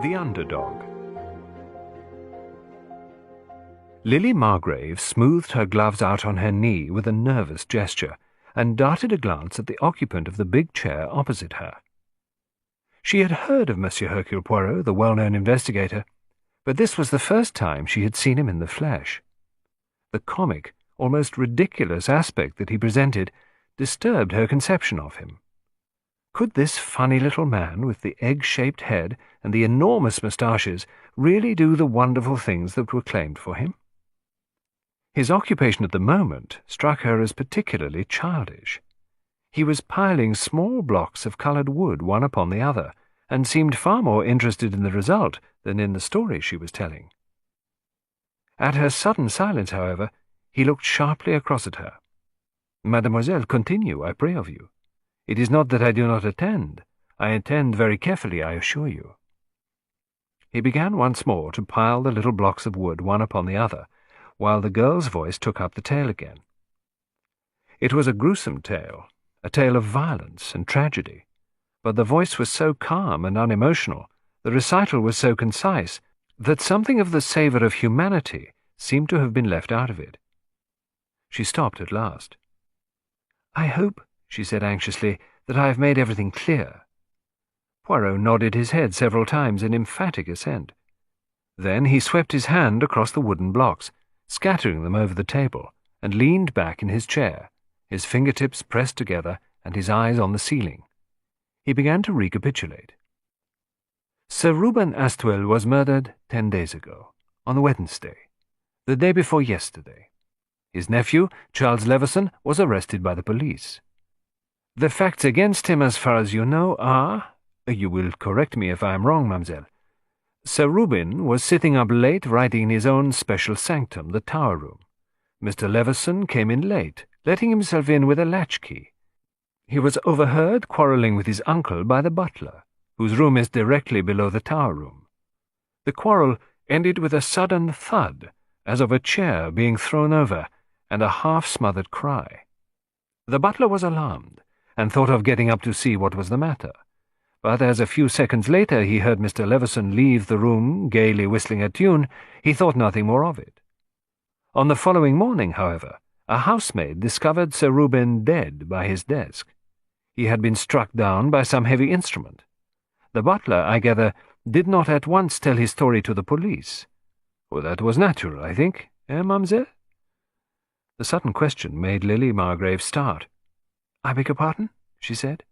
The Underdog. Lily Margrave smoothed her gloves out on her knee with a nervous gesture, and darted a glance at the occupant of the big chair opposite her. She had heard of Monsieur Hercule Poirot, the well-known investigator, but this was the first time she had seen him in the flesh. The comic, almost ridiculous aspect that he presented disturbed her conception of him. Could this funny little man with the egg-shaped head and the enormous moustaches really do the wonderful things that were claimed for him? His occupation at the moment struck her as particularly childish. He was piling small blocks of coloured wood one upon the other, and seemed far more interested in the result than in the story she was telling. At her sudden silence, however, he looked sharply across at her. "Mademoiselle, continue, I pray of you. It is not that I do not attend. I attend very carefully, I assure you." He began once more to pile the little blocks of wood one upon the other, while the girl's voice took up the tale again. It was a gruesome tale, a tale of violence and tragedy, but the voice was so calm and unemotional, the recital was so concise, that something of the savour of humanity seemed to have been left out of it. She stopped at last. "I hope," she said anxiously, "that I have made everything clear." Poirot nodded his head several times in emphatic assent. Then he swept his hand across the wooden blocks, scattering them over the table, and leaned back in his chair, his fingertips pressed together and his eyes on the ceiling. He began to recapitulate. Sir Reuben Astwell was murdered 10 days ago, on Wednesday, the day before yesterday. His nephew, Charles Levison, was arrested by the police. The facts against him, as far as you know, are— you will correct me if I am wrong, mademoiselle. Sir Reuben was sitting up late writing in his own special sanctum, the tower room. Mr. Levison came in late, letting himself in with a latchkey. He was overheard quarrelling with his uncle by the butler, whose room is directly below the tower room. The quarrel ended with a sudden thud, as of a chair being thrown over, and a half-smothered cry. The butler was alarmed, and thought of getting up to see what was the matter. But as a few seconds later he heard Mr. Levison leave the room, gaily whistling a tune, he thought nothing more of it. On the following morning, however, a housemaid discovered Sir Reuben dead by his desk. He had been struck down by some heavy instrument. The butler, I gather, did not at once tell his story to the police. Well, that was natural, I think, mademoiselle?" The sudden question made Lily Margrave start. "I beg your pardon?" she said.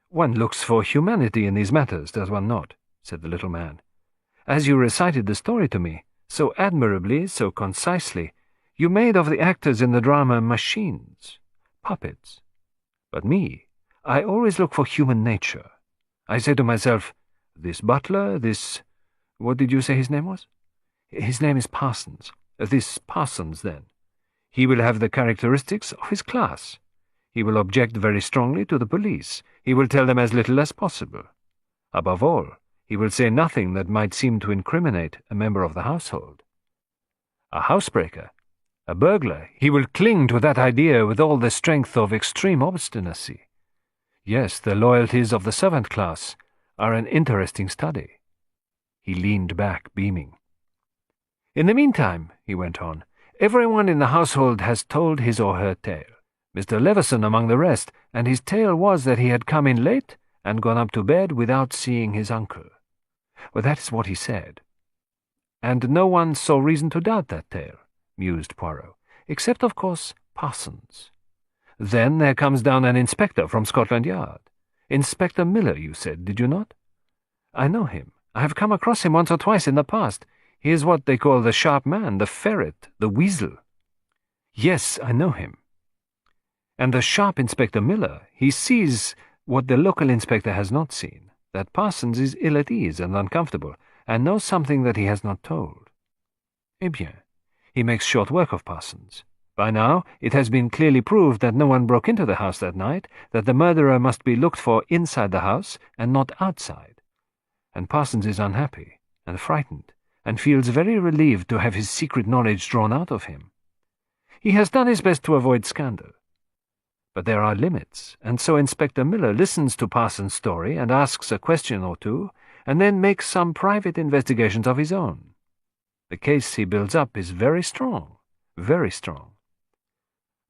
"One looks for humanity in these matters, does one not?" said the little man. "As you recited the story to me, so admirably, so concisely, you made of the actors in the drama machines, puppets. But me, I always look for human nature. I say to myself, this butler, what did you say his name was? His name is Parsons. This Parsons, then. He will have the characteristics of his class. He will object very strongly to the police. He will tell them as little as possible. Above all, he will say nothing that might seem to incriminate a member of the household. A housebreaker, a burglar, he will cling to that idea with all the strength of extreme obstinacy. Yes, the loyalties of the servant class are an interesting study." He leaned back, beaming. "In the meantime," he went on, "everyone in the household has told his or her tale. Mr. Levison among the rest, and his tale was that he had come in late and gone up to bed without seeing his uncle. Well, that is what he said. And no one saw reason to doubt that tale," mused Poirot, "except, of course, Parsons. Then there comes down an inspector from Scotland Yard. Inspector Miller, you said, did you not? I know him. I have come across him once or twice in the past. He is what they call the sharp man, the ferret, the weasel." "Yes, I know him." "And the sharp Inspector Miller, he sees what the local inspector has not seen, that Parsons is ill at ease and uncomfortable, and knows something that he has not told. Eh bien, he makes short work of Parsons. By now it has been clearly proved that no one broke into the house that night, that the murderer must be looked for inside the house and not outside. And Parsons is unhappy and frightened, and feels very relieved to have his secret knowledge drawn out of him. He has done his best to avoid scandal. But there are limits, and so Inspector Miller listens to Parsons' story and asks a question or two, and then makes some private investigations of his own. The case he builds up is very strong, very strong.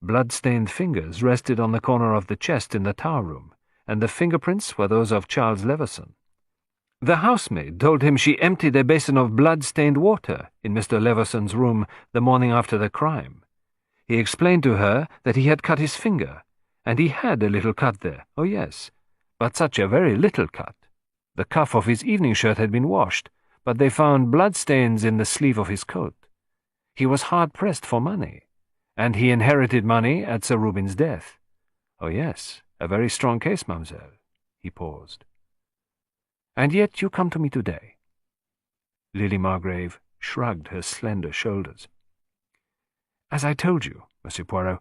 Blood-stained fingers rested on the corner of the chest in the tower room, and the fingerprints were those of Charles Leveson. The housemaid told him she emptied a basin of blood-stained water in Mr. Leveson's room the morning after the crime. He explained to her that he had cut his finger, and he had a little cut there, oh yes, but such a very little cut. The cuff of his evening shirt had been washed, but they found blood-stains in the sleeve of his coat. He was hard-pressed for money, and he inherited money at Sir Reuben's death. Oh yes, a very strong case, mademoiselle. He paused. And yet you come to me today. Lily Margrave shrugged her slender shoulders. As I told you, Monsieur Poirot,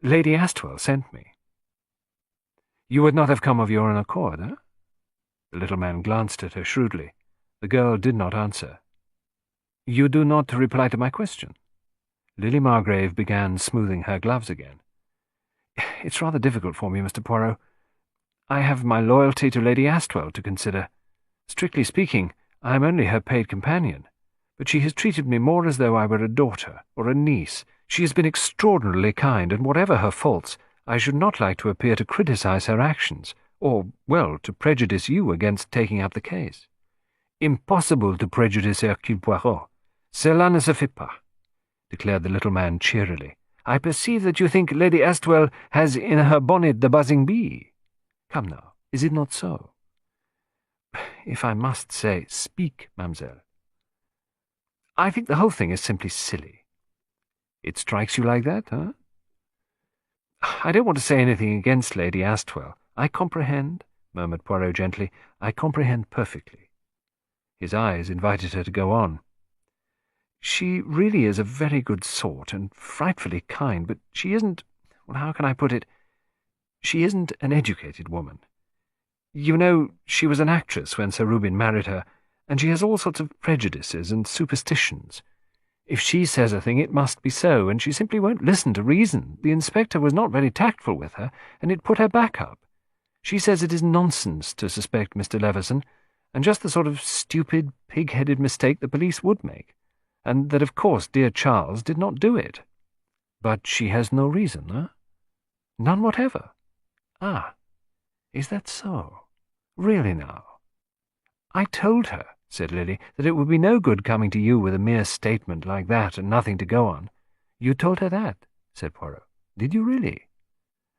Lady Astwell sent me. You would not have come of your own accord, eh? The little man glanced at her shrewdly. The girl did not answer. You do not reply to my question. Lily Margrave began smoothing her gloves again. It's rather difficult for me, Mr. Poirot. I have my loyalty to Lady Astwell to consider. Strictly speaking, I am only her paid companion, but she has treated me more as though I were a daughter or a niece. She has been extraordinarily kind, and whatever her faults, I should not like to appear to criticize her actions, or, well, to prejudice you against taking up the case. Impossible to prejudice Hercule Poirot. Cela ne se fait pas, declared the little man cheerily. I perceive that you think Lady Astwell has in her bonnet the buzzing bee. Come now, is it not so? If I must say, speak, mademoiselle. I think the whole thing is simply silly. It strikes you like that, huh? I don't want to say anything against Lady Astwell. I comprehend, murmured Poirot gently. I comprehend perfectly. His eyes invited her to go on. She really is a very good sort, and frightfully kind, but she isn't, well, how can I put it? She isn't an educated woman. You know, she was an actress when Sir Reuben married her, and she has all sorts of prejudices and superstitions. If she says a thing, it must be so, and she simply won't listen to reason. The inspector was not very tactful with her, and it put her back up. She says it is nonsense to suspect Mr. Leveson, and just the sort of stupid, pig-headed mistake the police would make, and that, of course, dear Charles did not do it. But she has no reason, eh? None whatever. Ah, is that so? Really now? I told her, said Lily, that it would be no good coming to you with a mere statement like that and nothing to go on. You told her that, said Poirot. Did you really?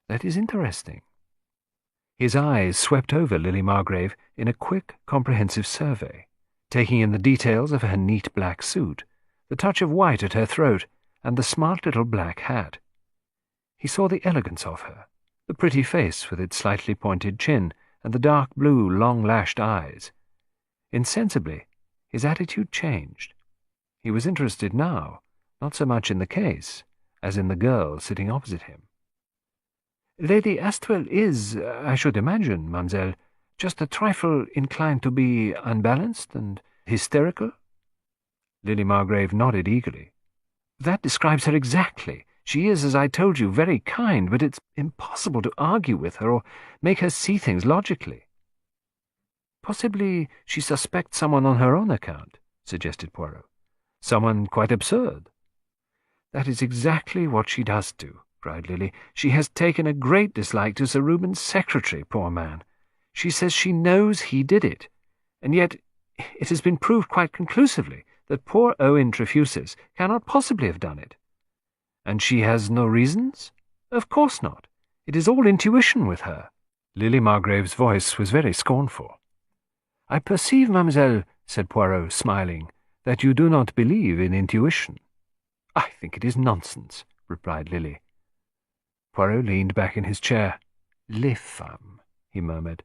That is interesting. His eyes swept over Lily Margrave in a quick, comprehensive survey, taking in the details of her neat black suit, the touch of white at her throat, and the smart little black hat. He saw the elegance of her, the pretty face with its slightly pointed chin, and the dark blue, long-lashed eyes. Insensibly, his attitude changed. He was interested now, not so much in the case, as in the girl sitting opposite him. Lady Astwell is, I should imagine, mademoiselle, just a trifle inclined to be unbalanced and hysterical? Lily Margrave nodded eagerly. That describes her exactly. She is, as I told you, very kind, but it's impossible to argue with her or make her see things logically. Possibly she suspects someone on her own account, suggested Poirot. Someone quite absurd. That is exactly what she does do, cried Lily. She has taken a great dislike to Sir Reuben's secretary, poor man. She says she knows he did it, and yet it has been proved quite conclusively that poor Owen Trefusis cannot possibly have done it. And she has no reasons? Of course not. It is all intuition with her. Lily Margrave's voice was very scornful. I perceive, mademoiselle, said Poirot, smiling, that you do not believe in intuition. I think it is nonsense, replied Lily. Poirot leaned back in his chair. Les femmes, he murmured.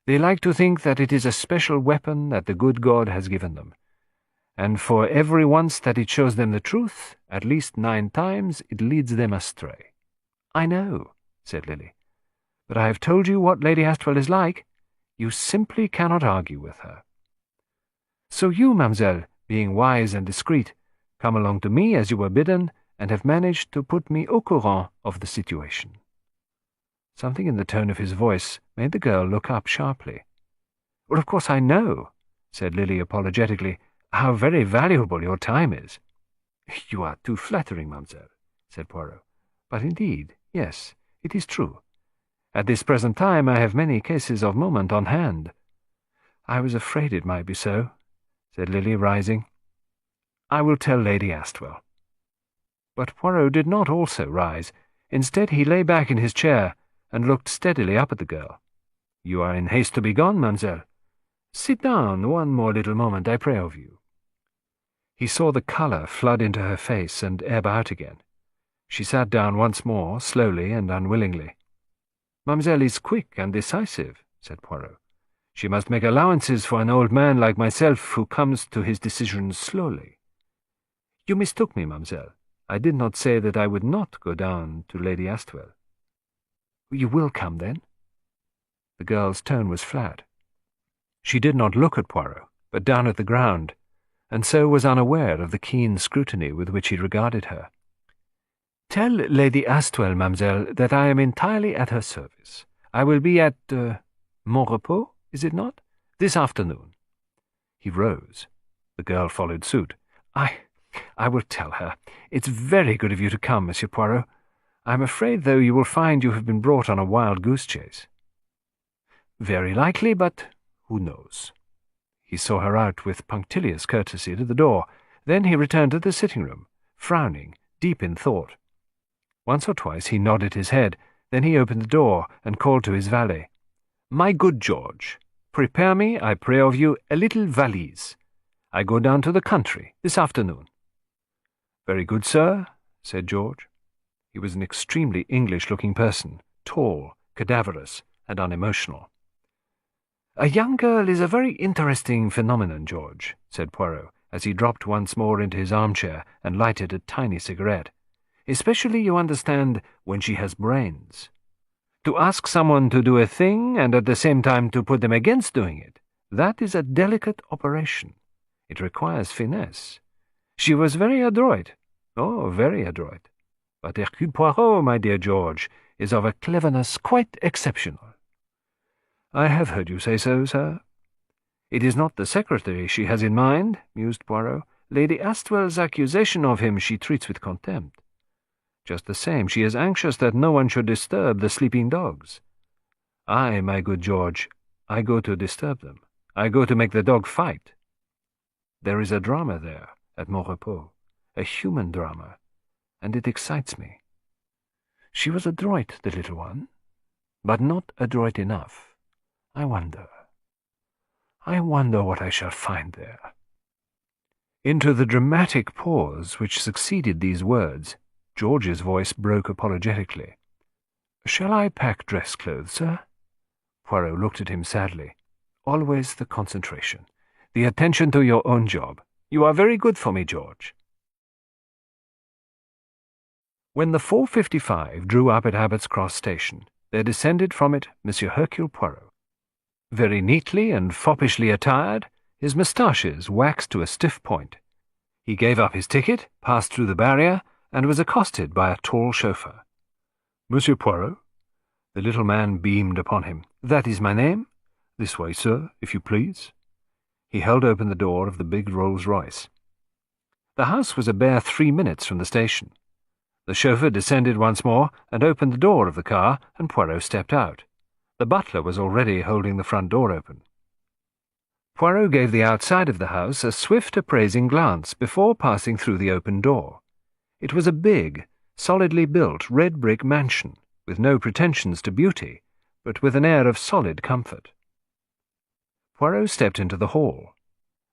They like to think that it is a special weapon that the good God has given them. And for every once that it shows them the truth, at least 9 times, it leads them astray. I know, said Lily. But I have told you what Lady Astwell is like. You simply cannot argue with her. So you, mademoiselle, being wise and discreet, come along to me as you were bidden, and have managed to put me au courant of the situation. Something in the tone of his voice made the girl look up sharply. Well, of course I know, said Lily apologetically. "How very valuable your time is." "You are too flattering, mademoiselle," said Poirot. "But indeed, yes, it is true. At this present time I have many cases of moment on hand." "I was afraid it might be so," said Lily, rising. "I will tell Lady Astwell." But Poirot did not also rise. Instead, he lay back in his chair and looked steadily up at the girl. "You are in haste to be gone, mademoiselle? Sit down one more little moment, I pray of you." He saw the colour flood into her face and ebb out again. She sat down once more, slowly and unwillingly. "Mademoiselle is quick and decisive," said Poirot. "She must make allowances for an old man like myself who comes to his decisions slowly." "You mistook me, mademoiselle. I did not say that I would not go down to Lady Astwell." "You will come, then?" The girl's tone was flat. She did not look at Poirot, but down at the ground, and so was unaware of the keen scrutiny with which he regarded her. "Tell Lady Astwell, mademoiselle, that I am entirely at her service. I will be at Montrepos, is it not? This afternoon." He rose. The girl followed suit. I will tell her. It's very good of you to come, Monsieur Poirot. I am afraid, though, you will find you have been brought on a wild goose chase." "Very likely, but who knows?" He saw her out with punctilious courtesy to the door. Then he returned to the sitting-room, frowning, deep in thought. Once or twice he nodded his head. Then he opened the door and called to his valet. "My good George, prepare me, I pray of you, a little valise. I go down to the country this afternoon." "Very good, sir," said George. He was an extremely English-looking person, tall, cadaverous, and unemotional. "A young girl is a very interesting phenomenon, George," said Poirot, as he dropped once more into his armchair and lighted a tiny cigarette. "Especially, you understand, when she has brains. To ask someone to do a thing and at the same time to put them against doing it, that is a delicate operation. It requires finesse. She was very adroit. Oh, very adroit. But Hercule Poirot, my dear George, is of a cleverness quite exceptional." "I have heard you say so, sir." "It is not the secretary she has in mind," mused Poirot. "Lady Astwell's accusation of him she treats with contempt. Just the same, she is anxious that no one should disturb the sleeping dogs. I, my good George, I go to disturb them. I go to make the dog fight. There is a drama there, at Montrepos, a human drama, and it excites me. She was adroit, the little one, but not adroit enough. I wonder what I shall find there." Into the dramatic pause which succeeded these words, George's voice broke apologetically. "Shall I pack dress clothes, sir?" Poirot looked at him sadly. "Always the concentration, the attention to your own job. You are very good for me, George." When the 4:55 drew up at Abbott's Cross Station, there descended from it Monsieur Hercule Poirot. Very neatly and foppishly attired, his moustaches waxed to a stiff point. He gave up his ticket, passed through the barrier, and was accosted by a tall chauffeur. "Monsieur Poirot?" The little man beamed upon him. "That is my name." "This way, sir, if you please." He held open the door of the big Rolls-Royce. The house was a bare 3 minutes from the station. The chauffeur descended once more and opened the door of the car, and Poirot stepped out. The butler was already holding the front door open. Poirot gave the outside of the house a swift appraising glance before passing through the open door. It was a big, solidly built red brick mansion, with no pretensions to beauty, but with an air of solid comfort. Poirot stepped into the hall.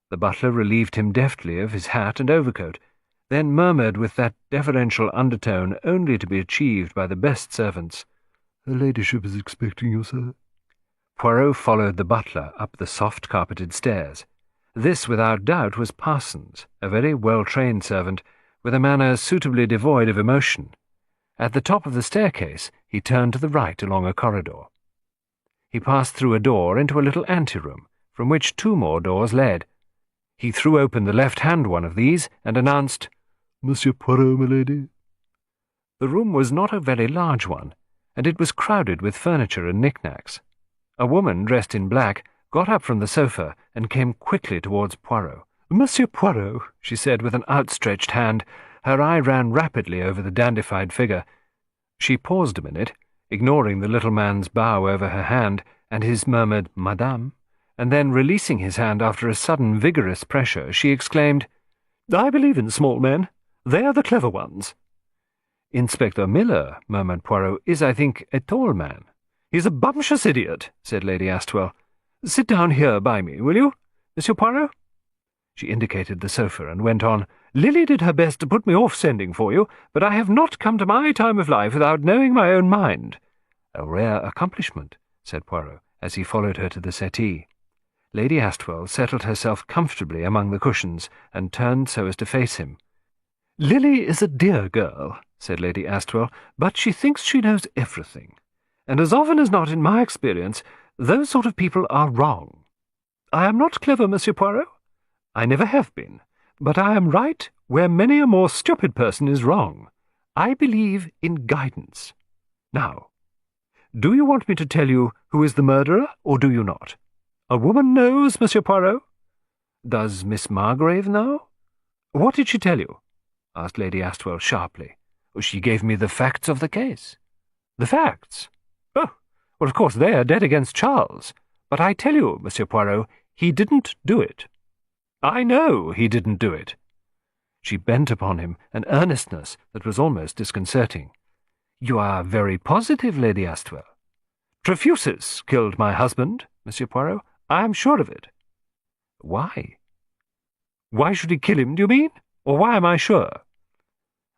The butler relieved him deftly of his hat and overcoat, then murmured with that deferential undertone only to be achieved by the best servants, "Her ladyship is expecting you, sir." Poirot followed the butler up the soft-carpeted stairs. This, without doubt, was Parsons, a very well-trained servant, with a manner suitably devoid of emotion. At the top of the staircase he turned to the right along a corridor. He passed through a door into a little anteroom, from which 2 more doors led. He threw open the left-hand one of these and announced, "Monsieur Poirot, milady." The room was not a very large one, and it was crowded with furniture and knick-knacks. A woman dressed in black got up from the sofa and came quickly towards Poirot. "Monsieur Poirot," she said with an outstretched hand. Her eye ran rapidly over the dandified figure. She paused a minute, ignoring the little man's bow over her hand and his murmured "Madame," and then, releasing his hand after a sudden vigorous pressure, she exclaimed, "I believe in small men. They are the clever ones." "Inspector Miller," murmured Poirot, "is, I think, a tall man." "He's a bumptious idiot," said Lady Astwell. "Sit down here by me, will you, Monsieur Poirot?" She indicated the sofa and went on, "Lily did her best to put me off sending for you, but I have not come to my time of life without knowing my own mind." "A rare accomplishment," said Poirot, as he followed her to the settee. Lady Astwell settled herself comfortably among the cushions and turned so as to face him. "Lily is a dear girl," said Lady Astwell, "but she thinks she knows everything. And as often as not, in my experience, those sort of people are wrong. I am not clever, Monsieur Poirot. I never have been. But I am right where many a more stupid person is wrong. I believe in guidance. Now, do you want me to tell you who is the murderer, or do you not? A woman knows, Monsieur Poirot." "Does Miss Margrave know?" "What did she tell you?" asked Lady Astwell sharply. "She gave me the facts of the case." "The facts? Oh, well, of course they are dead against Charles. But I tell you, Monsieur Poirot, he didn't do it. I know he didn't do it." She bent upon him an earnestness that was almost disconcerting. "You are very positive, Lady Astwell." "Trefusis killed my husband, Monsieur Poirot. I am sure of it." "Why?" "Why should he kill him, do you mean? Or why am I sure?"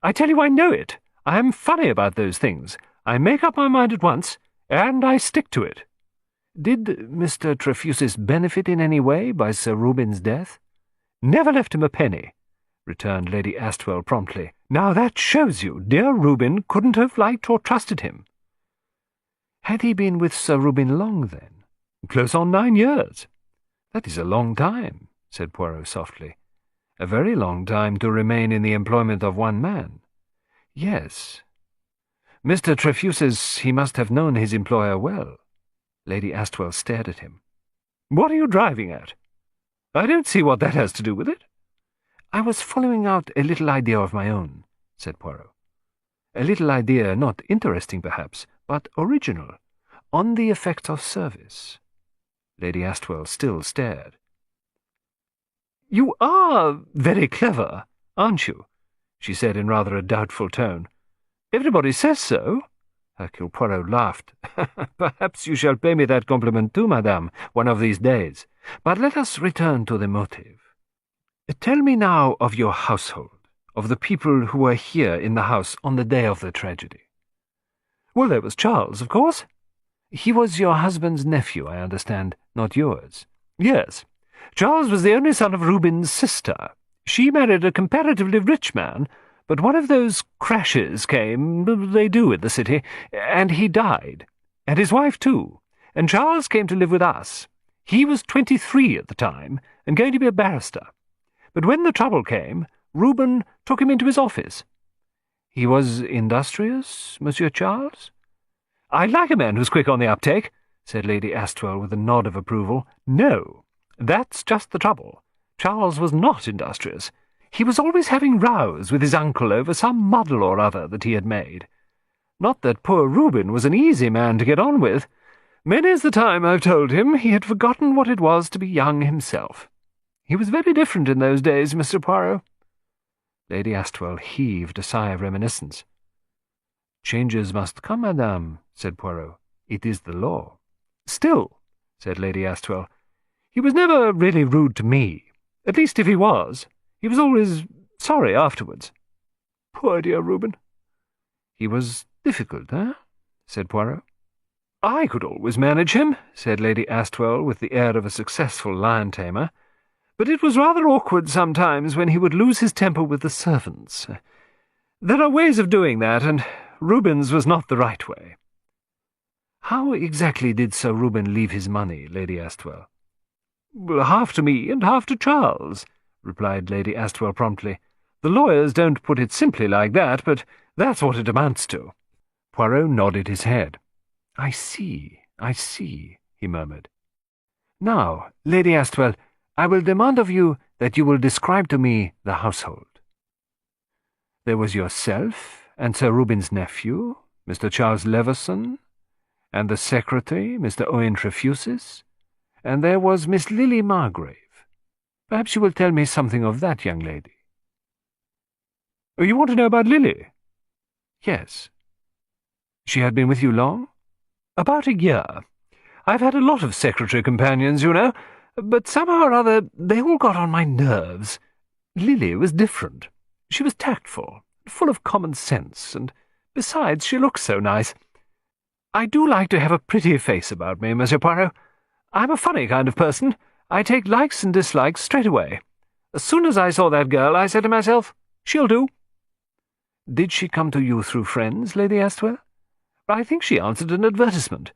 "I tell you I know it. I am funny about those things. I make up my mind at once, and I stick to it." "Did Mr. Trefusis benefit in any way by Sir Reuben's death?" "Never left him a penny," returned Lady Astwell promptly. "Now that shows you dear Reuben couldn't have liked or trusted him." "Had he been with Sir Reuben long, then?" "Close on 9 years." "That is a long time," said Poirot softly. "A very long time to remain in the employment of one man." "Yes. Mr. Trefusis, he must have known his employer well." Lady Astwell stared at him. "What are you driving at? I don't see what that has to do with it." "I was following out a little idea of my own," said Poirot. "A little idea not interesting, perhaps, but original, on the effects of service." Lady Astwell still stared. "You are very clever, aren't you?" she said in rather a doubtful tone. "Everybody says so." Hercule Poirot laughed. "Perhaps you shall pay me that compliment too, madame, one of these days. But let us return to the motive. Tell me now of your household, of the people who were here in the house on the day of the tragedy." "Well, there was Charles, of course." "He was your husband's nephew, I understand, not yours." "Yes. Charles was the only son of Reuben's sister. She married a comparatively rich man, but one of those crashes came, they do in the city, and he died, and his wife too, and Charles came to live with us. He was 23 at the time, and going to be a barrister. But when the trouble came, Reuben took him into his office." "He was industrious, Monsieur Charles?" "I like a man who's quick on the uptake," said Lady Astwell with a nod of approval. "No, that's just the trouble. Charles was not industrious. He was always having rows with his uncle over some muddle or other that he had made. Not that poor Reuben was an easy man to get on with. Many's the time I've told him he had forgotten what it was to be young himself. He was very different in those days, Mr. Poirot." Lady Astwell heaved a sigh of reminiscence. "Changes must come, madame," said Poirot. "It is the law." "Still," said Lady Astwell, "he was never really rude to me. At least, if he was always sorry afterwards. Poor dear Reuben." "He was difficult, eh?" said Poirot. "I could always manage him," said Lady Astwell with the air of a successful lion-tamer. "But it was rather awkward sometimes when he would lose his temper with the servants. There are ways of doing that, and Reuben's was not the right way." "How exactly did Sir Reuben leave his money, Lady Astwell?" "Well, half to me and half to Charles," replied Lady Astwell promptly. "The lawyers don't put it simply like that, but that's what it amounts to." Poirot nodded his head. I see, he murmured. Now, Lady Astwell, I will demand of you that you will describe to me the household. There was yourself and Sir Reuben's nephew, Mr. Charles Leveson, and the secretary, Mr. Owen Trefusis, and there was Miss Lily Margrave. Perhaps you will tell me something of that young lady. Oh, you want to know about Lily? Yes. She had been with you long? About a year. I've had a lot of secretary companions, you know, but somehow or other they all got on my nerves. Lily was different. She was tactful, full of common sense, and besides she looked so nice. I do like to have a pretty face about me, Monsieur Poirot. I'm a funny kind of person. I take likes and dislikes straight away. As soon as I saw that girl, I said to myself, she'll do. Did she come to you through friends, Lady Astwell? I think she answered an advertisement.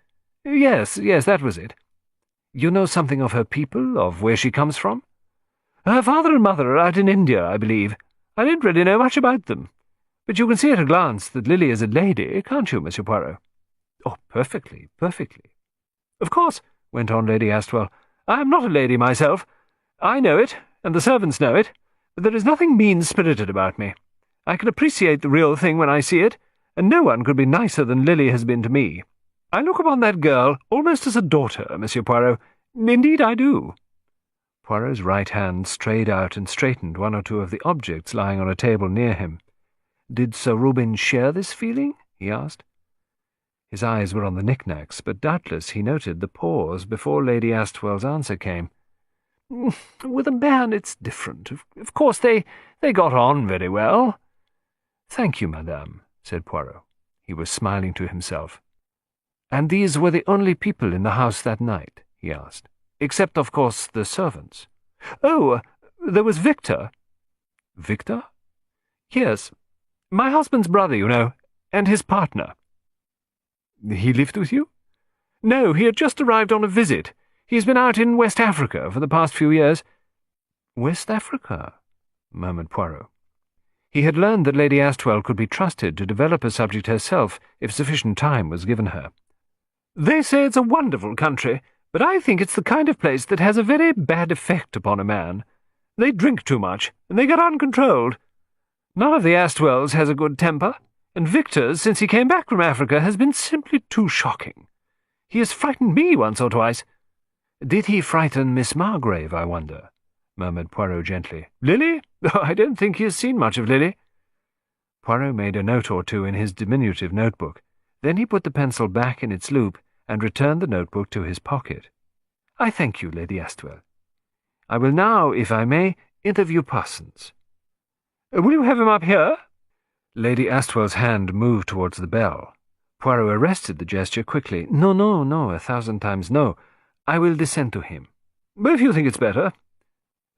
Yes, that was it. You know something of her people, of where she comes from? Her father and mother are out in India, I believe. I didn't really know much about them. But you can see at a glance that Lily is a lady, can't you, Monsieur Poirot? Oh, perfectly, perfectly. Of course, went on Lady Astwell, I am not a lady myself. I know it, and the servants know it, but there is nothing mean-spirited about me. I can appreciate the real thing when I see it, and no one could be nicer than Lily has been to me. I look upon that girl almost as a daughter, Monsieur Poirot. Indeed I do. Poirot's right hand strayed out and straightened one or two of the objects lying on a table near him. Did Sir Reuben share this feeling? He asked. His eyes were on the knickknacks, but doubtless he noted the pause before Lady Astwell's answer came. With a man it's different. Of course they got on very well. Thank you, madame, said Poirot. He was smiling to himself. And these were the only people in the house that night? He asked. Except, of course, the servants. Oh, there was Victor. Victor? Yes. My husband's brother, you know, and his partner. He lived with you? No, he had just arrived on a visit. He's been out in West Africa for the past few years. West Africa? Murmured Poirot. He had learned that Lady Astwell could be trusted to develop a subject herself if sufficient time was given her. They say it's a wonderful country, but I think it's the kind of place that has a very bad effect upon a man. They drink too much, and they get uncontrolled. None of the Astwells has a good temper, and Victor's, since he came back from Africa, has been simply too shocking. He has frightened me once or twice. Did he frighten Miss Margrave, I wonder? Murmured Poirot gently. Lily? Oh, I don't think he has seen much of Lily. Poirot made a note or two in his diminutive notebook. Then he put the pencil back in its loop and returned the notebook to his pocket. I thank you, Lady Astwell. I will now, if I may, interview Parsons. Will you have him up here? Lady Astwell's hand moved towards the bell. Poirot arrested the gesture quickly. No, 1,000 times no. I will descend to him. But if you think it's better.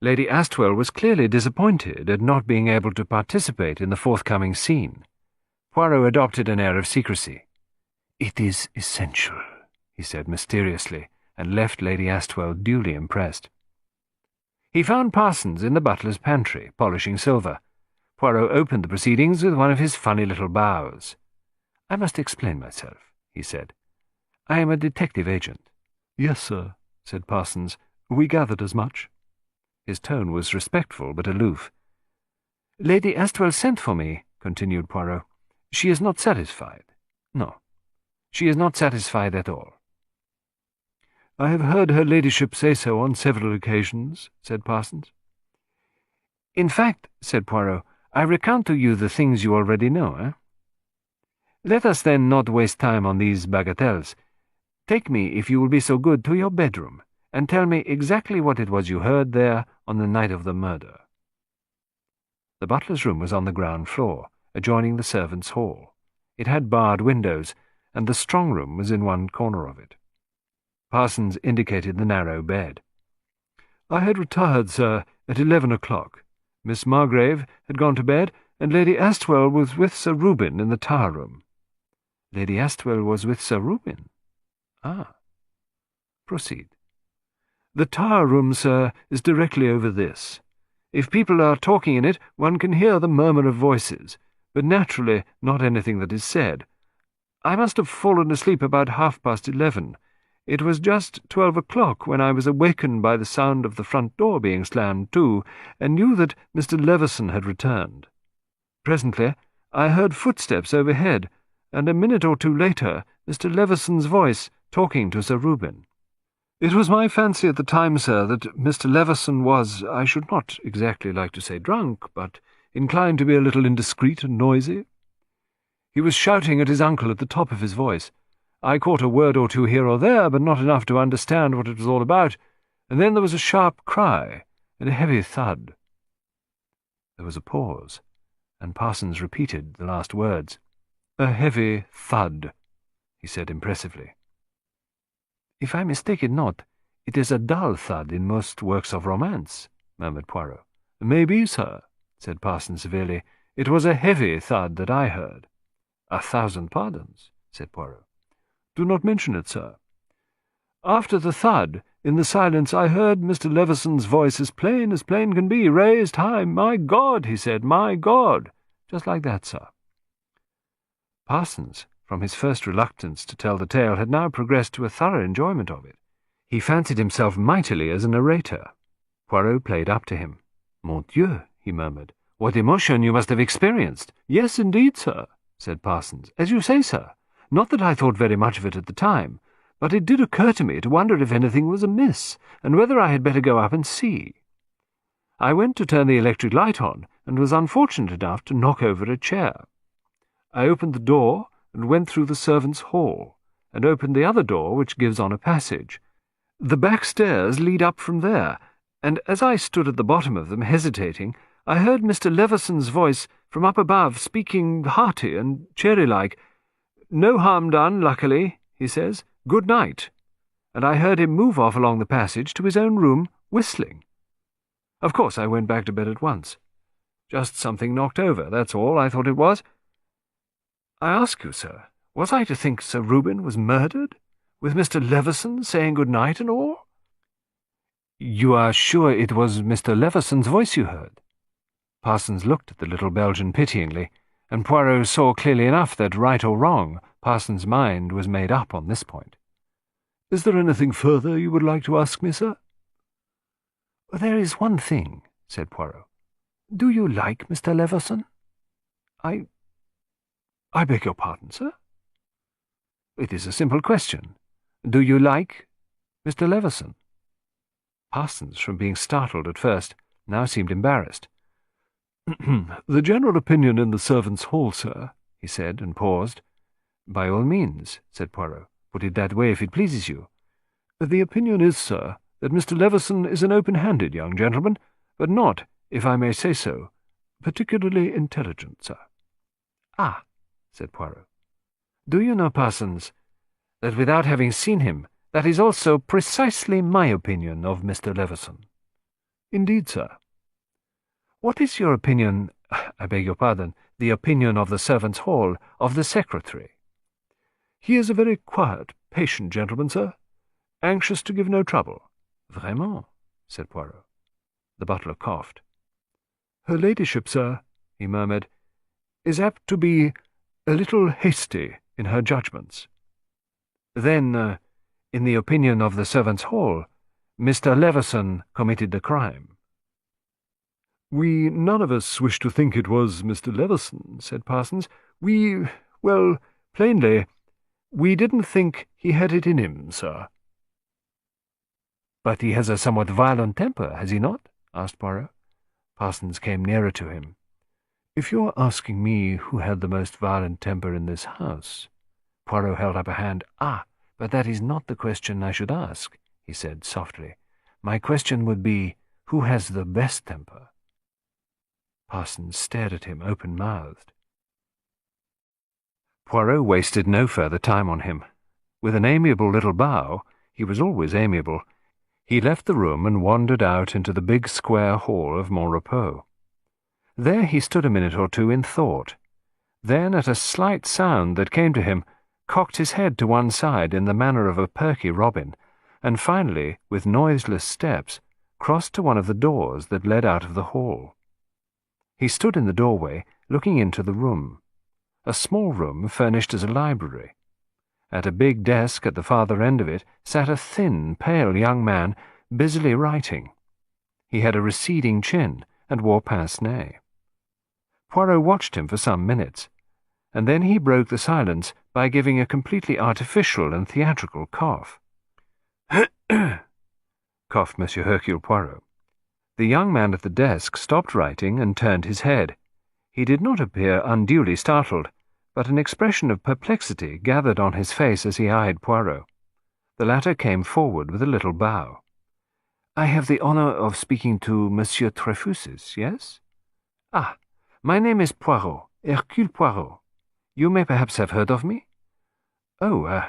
Lady Astwell was clearly disappointed at not being able to participate in the forthcoming scene. Poirot adopted an air of secrecy. It is essential, he said mysteriously, and left Lady Astwell duly impressed. He found Parsons in the butler's pantry, polishing silver. Poirot opened the proceedings with one of his funny little bows. I must explain myself, he said. I am a detective agent. Yes, sir, said Parsons. We gathered as much. His tone was respectful but aloof. Lady Astwell sent for me, continued Poirot. She is not satisfied. No, she is not satisfied at all. I have heard her ladyship say so on several occasions, said Parsons. In fact, said Poirot, I recount to you the things you already know, eh? Let us then not waste time on these bagatelles. Take me, if you will be so good, to your bedroom, and tell me exactly what it was you heard there on the night of the murder. The butler's room was on the ground floor, adjoining the servants' hall. It had barred windows, and the strong room was in one corner of it. Parsons indicated the narrow bed. I had retired, sir, at 11 o'clock. Miss Margrave had gone to bed, and Lady Astwell was with Sir Reuben in the tower room. Lady Astwell was with Sir Reuben? Ah. Proceed. The tower room, sir, is directly over this. If people are talking in it, one can hear the murmur of voices, but naturally not anything that is said. I must have fallen asleep about 11:30. It was just 12 o'clock when I was awakened by the sound of the front door being slammed to, and knew that Mr. Leveson had returned. Presently I heard footsteps overhead, and a minute or two later Mr. Leveson's voice talking to Sir Reuben. It was my fancy at the time, sir, that Mr. Leveson was, I should not exactly like to say drunk, but inclined to be a little indiscreet and noisy. He was shouting at his uncle at the top of his voice. I caught a word or two here or there, but not enough to understand what it was all about, and then there was a sharp cry and a heavy thud. There was a pause, and Parsons repeated the last words. "A heavy thud," he said impressively. "If I mistake it not, it is a dull thud in most works of romance," murmured Poirot. "Maybe, sir," said Parsons severely. "It was a heavy thud that I heard." "A thousand pardons," said Poirot. "Do not mention it, sir. After the thud, in the silence, I heard Mr. Leveson's voice as plain can be, raised high. 'My God,' he said, 'my God,' just like that, sir." Parsons, from his first reluctance to tell the tale, had now progressed to a thorough enjoyment of it. He fancied himself mightily as a narrator. Poirot played up to him. "Mon Dieu," he murmured, "what emotion you must have experienced!" "Yes, indeed, sir," said Parsons. "As you say, sir. Not that I thought very much of it at the time, but it did occur to me to wonder if anything was amiss, and whether I had better go up and see. I went to turn the electric light on, and was unfortunate enough to knock over a chair. I opened the door and went through the servants' hall, and opened the other door which gives on a passage. The back stairs lead up from there, and as I stood at the bottom of them, hesitating, I heard Mr. Leveson's voice from up above, speaking hearty and cheery-like. 'No harm done, luckily,' he says. 'Good night.' And I heard him move off along the passage to his own room, whistling. Of course I went back to bed at once. Just something knocked over, that's all I thought it was. I ask you, sir, was I to think Sir Reuben was murdered, with Mr. Leveson saying good night and all?" "You are sure it was Mr. Leveson's voice you heard?" Parsons looked at the little Belgian pityingly, and Poirot saw clearly enough that, right or wrong, Parsons' mind was made up on this point. "Is there anything further you would like to ask me, sir?" "There is one thing," said Poirot. "Do you like Mr. Leveson?" I beg your pardon, sir?" "It is a simple question. Do you like Mr. Leveson?" Parsons, from being startled at first, now seemed embarrassed. "The general opinion in the servants' hall, sir," he said, and paused. "By all means," said Poirot. "Put it that way if it pleases you." "The opinion is, sir, that Mr. Leveson is an open-handed young gentleman, but not, if I may say so, particularly intelligent, sir." "Ah," said Poirot. "Do you know, Parsons, that without having seen him, that is also precisely my opinion of Mr. Leveson?" "Indeed, sir." "What is your opinion, I beg your pardon, the opinion of the servants' hall, of the secretary?" "He is a very quiet, patient gentleman, sir, anxious to give no trouble." "Vraiment?" said Poirot. The butler coughed. "Her ladyship, sir," he murmured, "is apt to be a little hasty in her judgments." "Then, in the opinion of the servants' hall, Mr. Leveson committed the crime?" "We none of us wish to think it was Mr. Leveson," said Parsons. Well, plainly, we didn't think he had it in him, sir." "But he has a somewhat violent temper, has he not?" asked Poirot. Parsons came nearer to him. "If you're asking me who had the most violent temper in this house—" Poirot held up a hand. But that is not the question I should ask," he said softly. "My question would be, who has the best temper?" Parsons stared at him open-mouthed. Poirot wasted no further time on him. With an amiable little bow — he was always amiable — he left the room and wandered out into the big square hall of Montrepos. There he stood a minute or two in thought. Then, at a slight sound that came to him, cocked his head to one side in the manner of a perky robin, and finally, with noiseless steps, crossed to one of the doors that led out of the hall. He stood in the doorway, looking into the room, a small room furnished as a library, At a big desk at the farther end of it sat a thin, pale young man busily writing. He had a receding chin and wore pince-nez. Poirot watched him for some minutes, and then he broke the silence by giving a completely artificial and theatrical cough. Coughed Monsieur Hercule Poirot. The young man at the desk stopped writing and turned his head. He did not appear unduly startled, but an expression of perplexity gathered on his face as he eyed Poirot. The latter came forward with a little bow. "I have the honour of speaking to Monsieur Trefusis, yes? Ah, my name is Poirot, Hercule Poirot. You may perhaps have heard of me?" "Oh,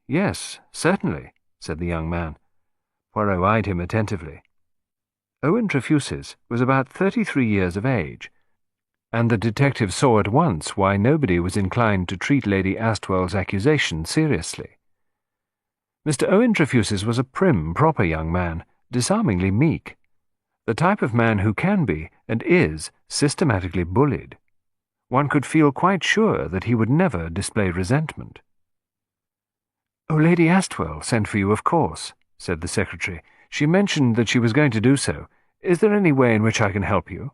yes, certainly," said the young man. Poirot eyed him attentively. Owen Trefusis was about 33 years of age, and the detective saw at once why nobody was inclined to treat Lady Astwell's accusation seriously. Mr. Owen Trefusis was a prim, proper young man, disarmingly meek, the type of man who can be, and is, systematically bullied. One could feel quite sure that he would never display resentment. "Oh, Lady Astwell sent for you, of course," said the secretary. "She mentioned that she was going to do so. Is there any way in which I can help you?"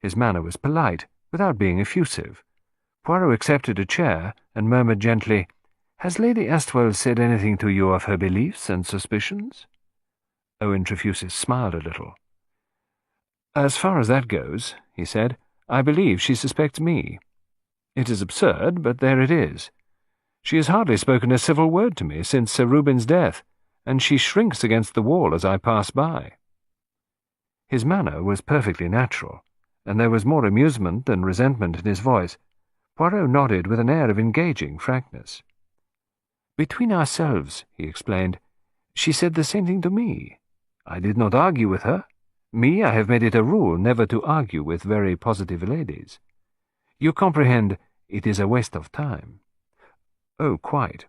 His manner was polite, without being effusive. Poirot accepted a chair and murmured gently, "Has Lady Astwell said anything to you of her beliefs and suspicions?" Owen Trefusis smiled a little. "As far as that goes," he said, "I believe she suspects me. It is absurd, but there it is. She has hardly spoken a civil word to me since Sir Reuben's death, and she shrinks against the wall as I pass by." His manner was perfectly natural, and there was more amusement than resentment in his voice. Poirot nodded with an air of engaging frankness. "Between ourselves," he explained, "she said the same thing to me. I did not argue with her. Me, I have made it a rule never to argue with very positive ladies. You comprehend, it is a waste of time." "Oh, quite."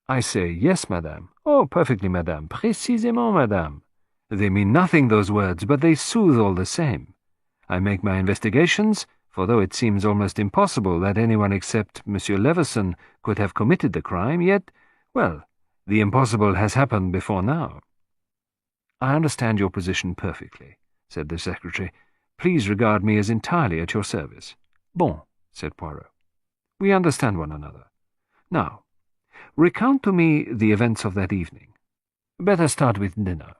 "I say, yes, madame. Oh, perfectly, madame. Précisément, madame. They mean nothing, those words, but they soothe all the same. I make my investigations, for though it seems almost impossible that anyone except Monsieur Leveson could have committed the crime, yet, well, the impossible has happened before now." "I understand your position perfectly," said the secretary. "Please regard me as entirely at your service." "Bon," said Poirot. "We understand one another. Now, recount to me the events of that evening. Better start with dinner."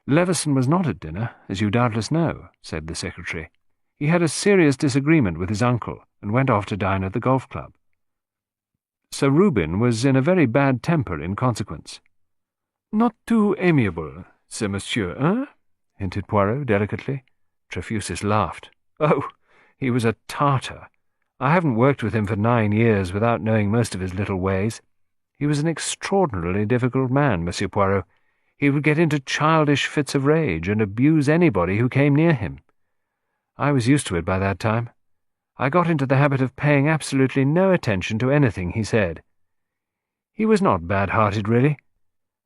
"Leveson was not at dinner, as you doubtless know," said the secretary. "He had a serious disagreement with his uncle, and went off to dine at the golf club. Sir Reuben was in a very bad temper in consequence." "Not too amiable, ce monsieur, hein?" hinted Poirot delicately. Trefusis laughed. "Oh, he was a Tartar. I haven't worked with him for 9 years without knowing most of his little ways. He was an extraordinarily difficult man, Monsieur Poirot. He would get into childish fits of rage and abuse anybody who came near him. I was used to it by that time. I got into the habit of paying absolutely no attention to anything he said. He was not bad-hearted, really,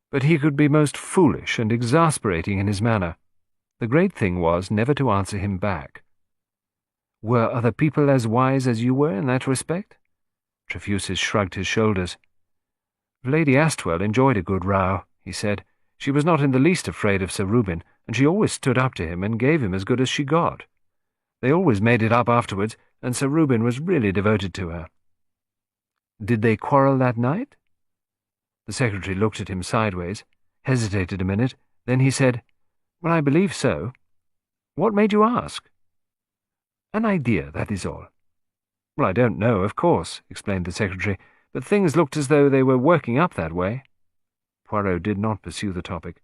but he could be most foolish and exasperating in his manner. The great thing was never to answer him back." "Were other people as wise as you were in that respect?" Trefusis shrugged his shoulders. "Lady Astwell enjoyed a good row," he said. "She was not in the least afraid of Sir Reuben, and she always stood up to him and gave him as good as she got. They always made it up afterwards, and Sir Reuben was really devoted to her." "Did they quarrel that night?" The secretary looked at him sideways, hesitated a minute, then he said, "Well, I believe so. What made you ask?" "An idea, that is all." "Well, I don't know, of course," explained the secretary, "but things looked as though they were working up that way." Poirot did not pursue the topic.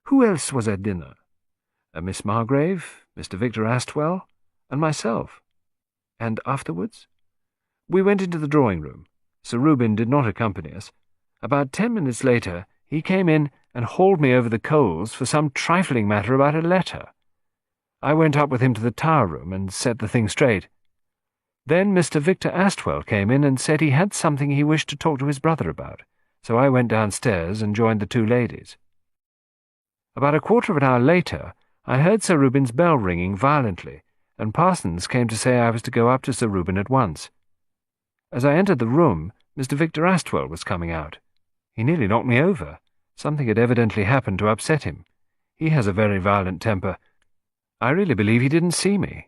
"Who else was at dinner?" "Miss Margrave, Mr. Victor Astwell, and myself." "And afterwards?" "We went into the drawing-room. Sir Reuben did not accompany us. About 10 minutes later he came in and hauled me over the coals for some trifling matter about a letter. I went up with him to the tower-room and set the thing straight. Then Mr. Victor Astwell came in and said he had something he wished to talk to his brother about, so I went downstairs and joined the two ladies. About a quarter of an hour later I heard Sir Reuben's bell ringing violently, and Parsons came to say I was to go up to Sir Reuben at once. As I entered the room, Mr. Victor Astwell was coming out. He nearly knocked me over. Something had evidently happened to upset him. He has a very violent temper. I really believe he didn't see me."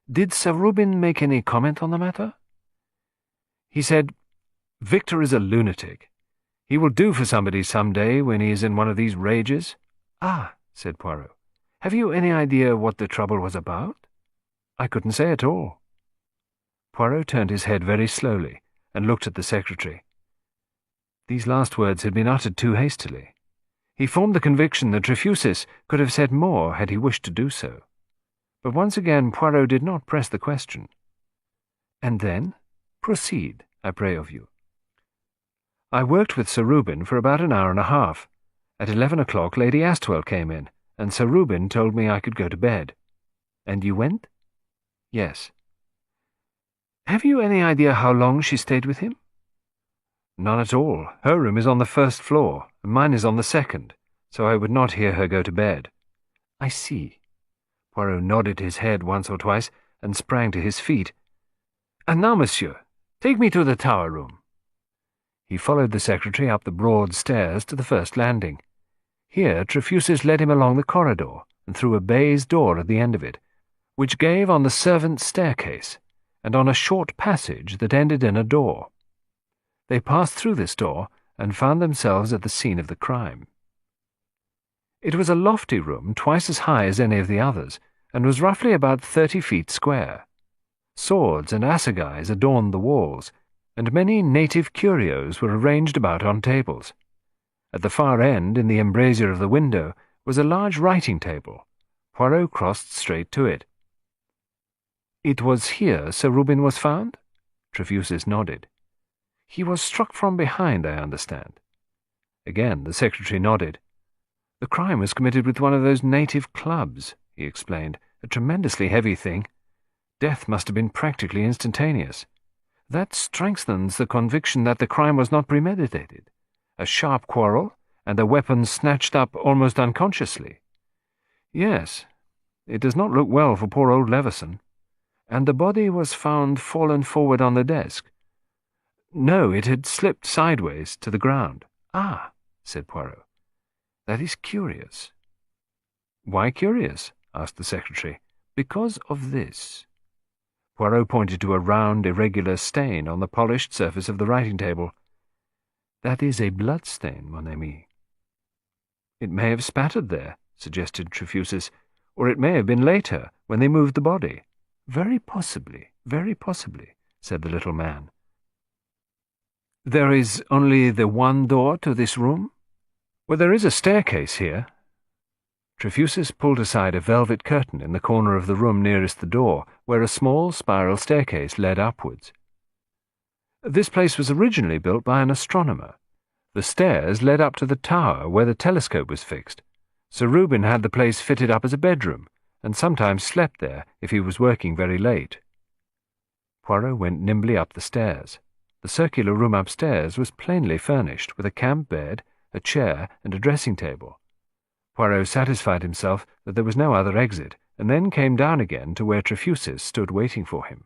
"Did Sir Reuben make any comment on the matter?" "He said, 'Victor is a lunatic. He will do for somebody some day when he is in one of these rages.'" "Ah," said Poirot. "Have you any idea what the trouble was about?" "I couldn't say at all." Poirot turned his head very slowly and looked at the secretary. These last words had been uttered too hastily. He formed the conviction that Trefusis could have said more had he wished to do so. But once again Poirot did not press the question. "And then? Proceed, I pray of you." "I worked with Sir Reuben for about an hour and a half. At 11 o'clock Lady Astwell came in, and Sir Reuben told me I could go to bed." "And you went?" "Yes." "Have you any idea how long she stayed with him?" "None at all. Her room is on the first floor, and mine is on the second, so I would not hear her go to bed." "I see." Poirot nodded his head once or twice and sprang to his feet. "And now, monsieur, take me to the tower room." He followed the secretary up the broad stairs to the first landing. Here Trefusis led him along the corridor and through a baize door at the end of it, which gave on the servants' staircase and on a short passage that ended in a door. They passed through this door and found themselves at the scene of the crime. It was a lofty room twice as high as any of the others, and was roughly about 30 feet square. Swords and assegais adorned the walls, and many native curios were arranged about on tables. At the far end, in the embrasure of the window, was a large writing table. Poirot crossed straight to it. "It was here Sir Reuben was found?" Trefusis nodded. "He was struck from behind, I understand." Again the secretary nodded. "The crime was committed with one of those native clubs," he explained, "a tremendously heavy thing. Death must have been practically instantaneous. That strengthens the conviction that the crime was not premeditated. A sharp quarrel, and the weapon snatched up almost unconsciously." "Yes, it does not look well for poor old Leveson. And the body was found fallen forward on the desk?" "No, it had slipped sideways to the ground." "Ah," said Poirot. "That is curious." "Why curious?" asked the secretary. "Because of this." Poirot pointed to a round, irregular stain on the polished surface of the writing-table. "That is a blood-stain, mon ami." "It may have spattered there," suggested Trefusis, "or it may have been later, when they moved the body." Very possibly," said the little man. "There is only the one door to this room?" "Well, there is a staircase here." Trefusis pulled aside a velvet curtain in the corner of the room nearest the door, where a small spiral staircase led upwards. "This place was originally built by an astronomer. The stairs led up to the tower where the telescope was fixed. Sir Reuben had the place fitted up as a bedroom, and sometimes slept there if he was working very late." Poirot went nimbly up the stairs. The circular room upstairs was plainly furnished, with a camp bed, a chair, and a dressing-table. Poirot satisfied himself that there was no other exit, and then came down again to where Trefusis stood waiting for him.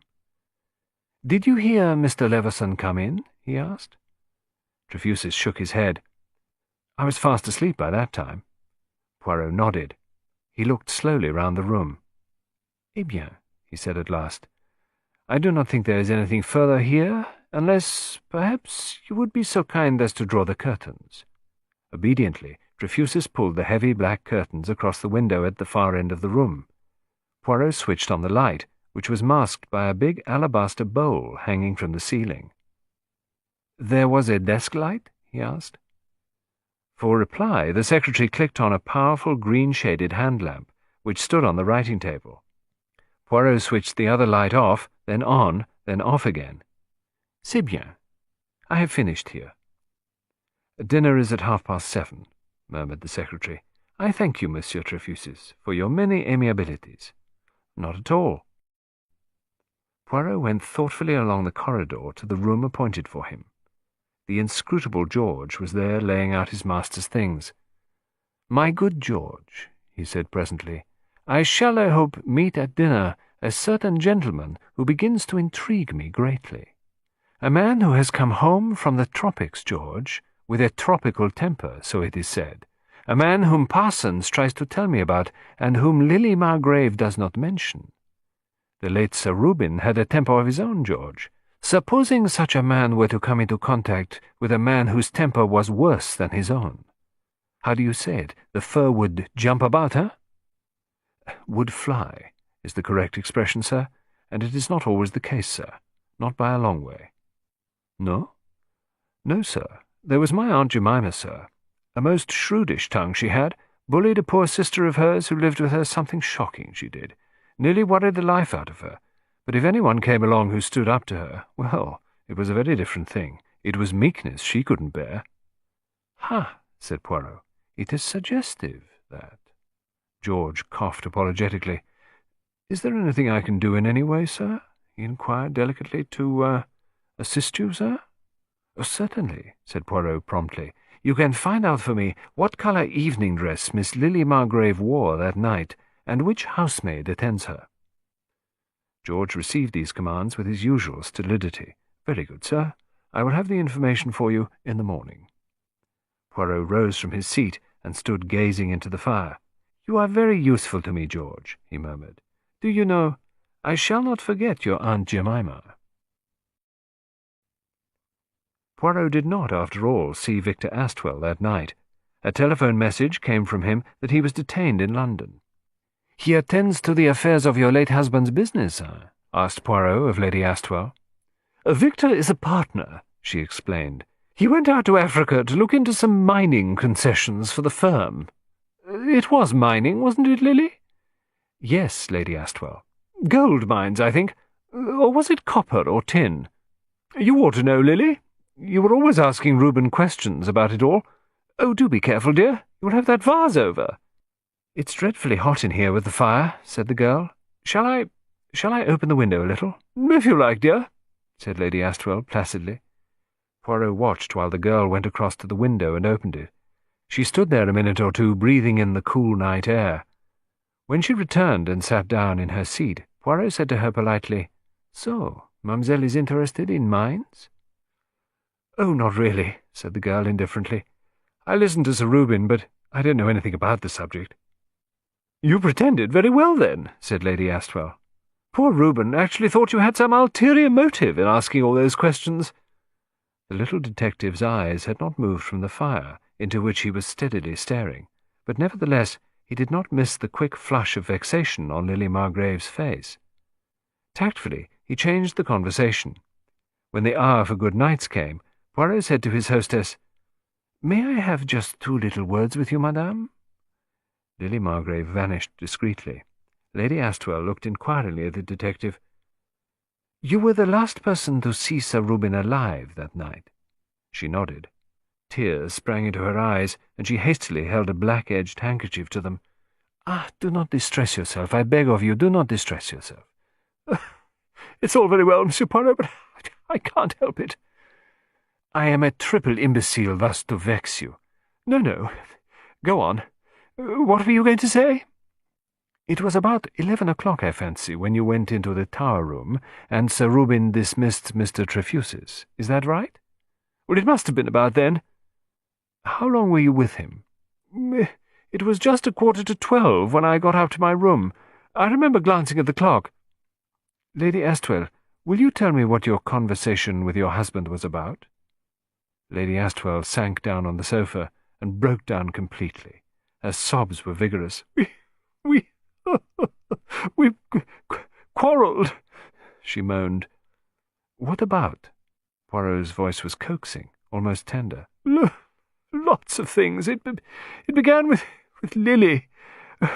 "Did you hear Mr. Leveson come in?" he asked. Trefusis shook his head. "I was fast asleep by that time." Poirot nodded. He looked slowly round the room. "Eh bien," he said at last, "I do not think there is anything further here, unless, perhaps, you would be so kind as to draw the curtains." Obediently, Trefusis pulled the heavy black curtains across the window at the far end of the room. Poirot switched on the light, which was masked by a big alabaster bowl hanging from the ceiling. "There was a desk light?" he asked. For reply, the secretary clicked on a powerful green-shaded hand lamp, which stood on the writing-table. Poirot switched the other light off, then on, then off again. "C'est bien. I have finished here." "Dinner is at 7:30, murmured the secretary. "I thank you, Monsieur Trefusis, for your many amiabilities." "Not at all." Poirot went thoughtfully along the corridor to the room appointed for him. The inscrutable George was there laying out his master's things. "My good George," he said presently, "I shall, I hope, meet at dinner a certain gentleman who begins to intrigue me greatly. A man who has come home from the tropics, George, with a tropical temper, so it is said. A man whom Parsons tries to tell me about, and whom Lily Margrave does not mention. The late Sir Reuben had a temper of his own, George. Supposing such a man were to come into contact with a man whose temper was worse than his own. How do you say it? The fur would jump about, huh? Would fly is the correct expression, sir, and it is not always the case, sir. Not by a long way. No? No, sir. There was my Aunt Jemima, sir. A most shrewdish tongue she had, bullied a poor sister of hers who lived with her something shocking, she did. Nearly worried the life out of her. But if anyone came along who stood up to her, well, it was a very different thing. It was meekness she couldn't bear. Ha, said Poirot. It is suggestive, that. George coughed apologetically. Is there anything I can do in any way, sir? He inquired delicately. To, assist you, sir? Oh, certainly, said Poirot promptly. You can find out for me what colour evening dress Miss Lily Margrave wore that night, and which housemaid attends her. George received these commands with his usual stolidity. Very good, sir. I will have the information for you in the morning. Poirot rose from his seat and stood gazing into the fire. You are very useful to me, George, he murmured. Do you know, I shall not forget your Aunt Jemima. Poirot did not, after all, see Victor Astwell that night. A telephone message came from him that he was detained in London. He attends to the affairs of your late husband's business, sir? Asked Poirot of Lady Astwell. Victor is a partner, she explained. He went out to Africa to look into some mining concessions for the firm. It was mining, wasn't it, Lily? Yes, Lady Astwell. Gold mines, I think. Or was it copper or tin? You ought to know, Lily. You were always asking Reuben questions about it all. Oh, do be careful, dear. You'll have that vase over. It's dreadfully hot in here with the fire, said the girl. Shall I open the window a little? If you like, dear, said Lady Astwell placidly. Poirot watched while the girl went across to the window and opened it. She stood there a minute or two, breathing in the cool night air. When she returned and sat down in her seat, Poirot said to her politely, So, Mademoiselle is interested in mines? Oh, not really, said the girl indifferently. I listened to Sir Reuben, but I don't know anything about the subject. You pretended very well, then, said Lady Astwell. Poor Reuben actually thought you had some ulterior motive in asking all those questions. The little detective's eyes had not moved from the fire, into which he was steadily staring, but nevertheless he did not miss the quick flush of vexation on Lily Margrave's face. Tactfully, he changed the conversation. When the hour for good nights came, Poirot said to his hostess, May I have just 2 little words with you, madame? Lily Margrave vanished discreetly. Lady Astwell looked inquiringly at the detective. You were the last person to see Sir Reuben alive that night. She nodded. Tears sprang into her eyes, and she hastily held a black-edged handkerchief to them. Do not distress yourself, I beg of you, do not distress yourself. It's all very well, Monsieur Poirot, but I can't help it. I am a triple imbecile thus to vex you. No, go on. What were you going to say? It was about 11 o'clock, I fancy, when you went into the tower room, and Sir Reuben dismissed Mr. Trefusis. Is that right? Well, it must have been about then. How long were you with him? It was just 11:45 when I got up to my room. I remember glancing at the clock. Lady Astwell, will you tell me what your conversation with your husband was about? Lady Astwell sank down on the sofa and broke down completely. Her sobs were vigorous. We quarrelled, she moaned. What about? Poirot's voice was coaxing, almost tender. Lots of things. It began with Lily.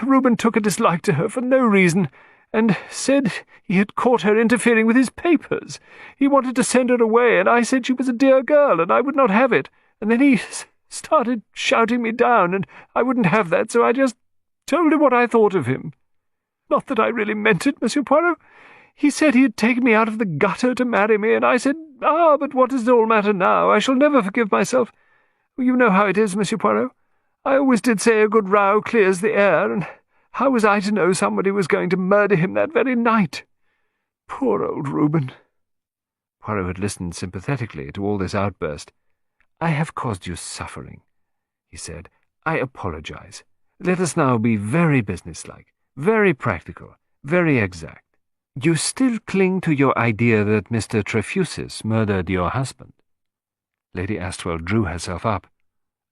Reuben took a dislike to her for no reason, and said he had caught her interfering with his papers. He wanted to send her away, and I said she was a dear girl, and I would not have it. And then he started shouting me down, and I wouldn't have that, so I just told him what I thought of him. Not that I really meant it, Monsieur Poirot. He said he had taken me out of the gutter to marry me, and I said, but what does it all matter now? I shall never forgive myself. You know how it is, Monsieur Poirot. I always did say a good row clears the air, and how was I to know somebody was going to murder him that very night? Poor old Reuben. Poirot had listened sympathetically to all this outburst. "I have caused you suffering," he said. "I apologize. Let us now be very businesslike, very practical, very exact. You still cling to your idea that Mr. Trefusis murdered your husband?" Lady Astwell drew herself up.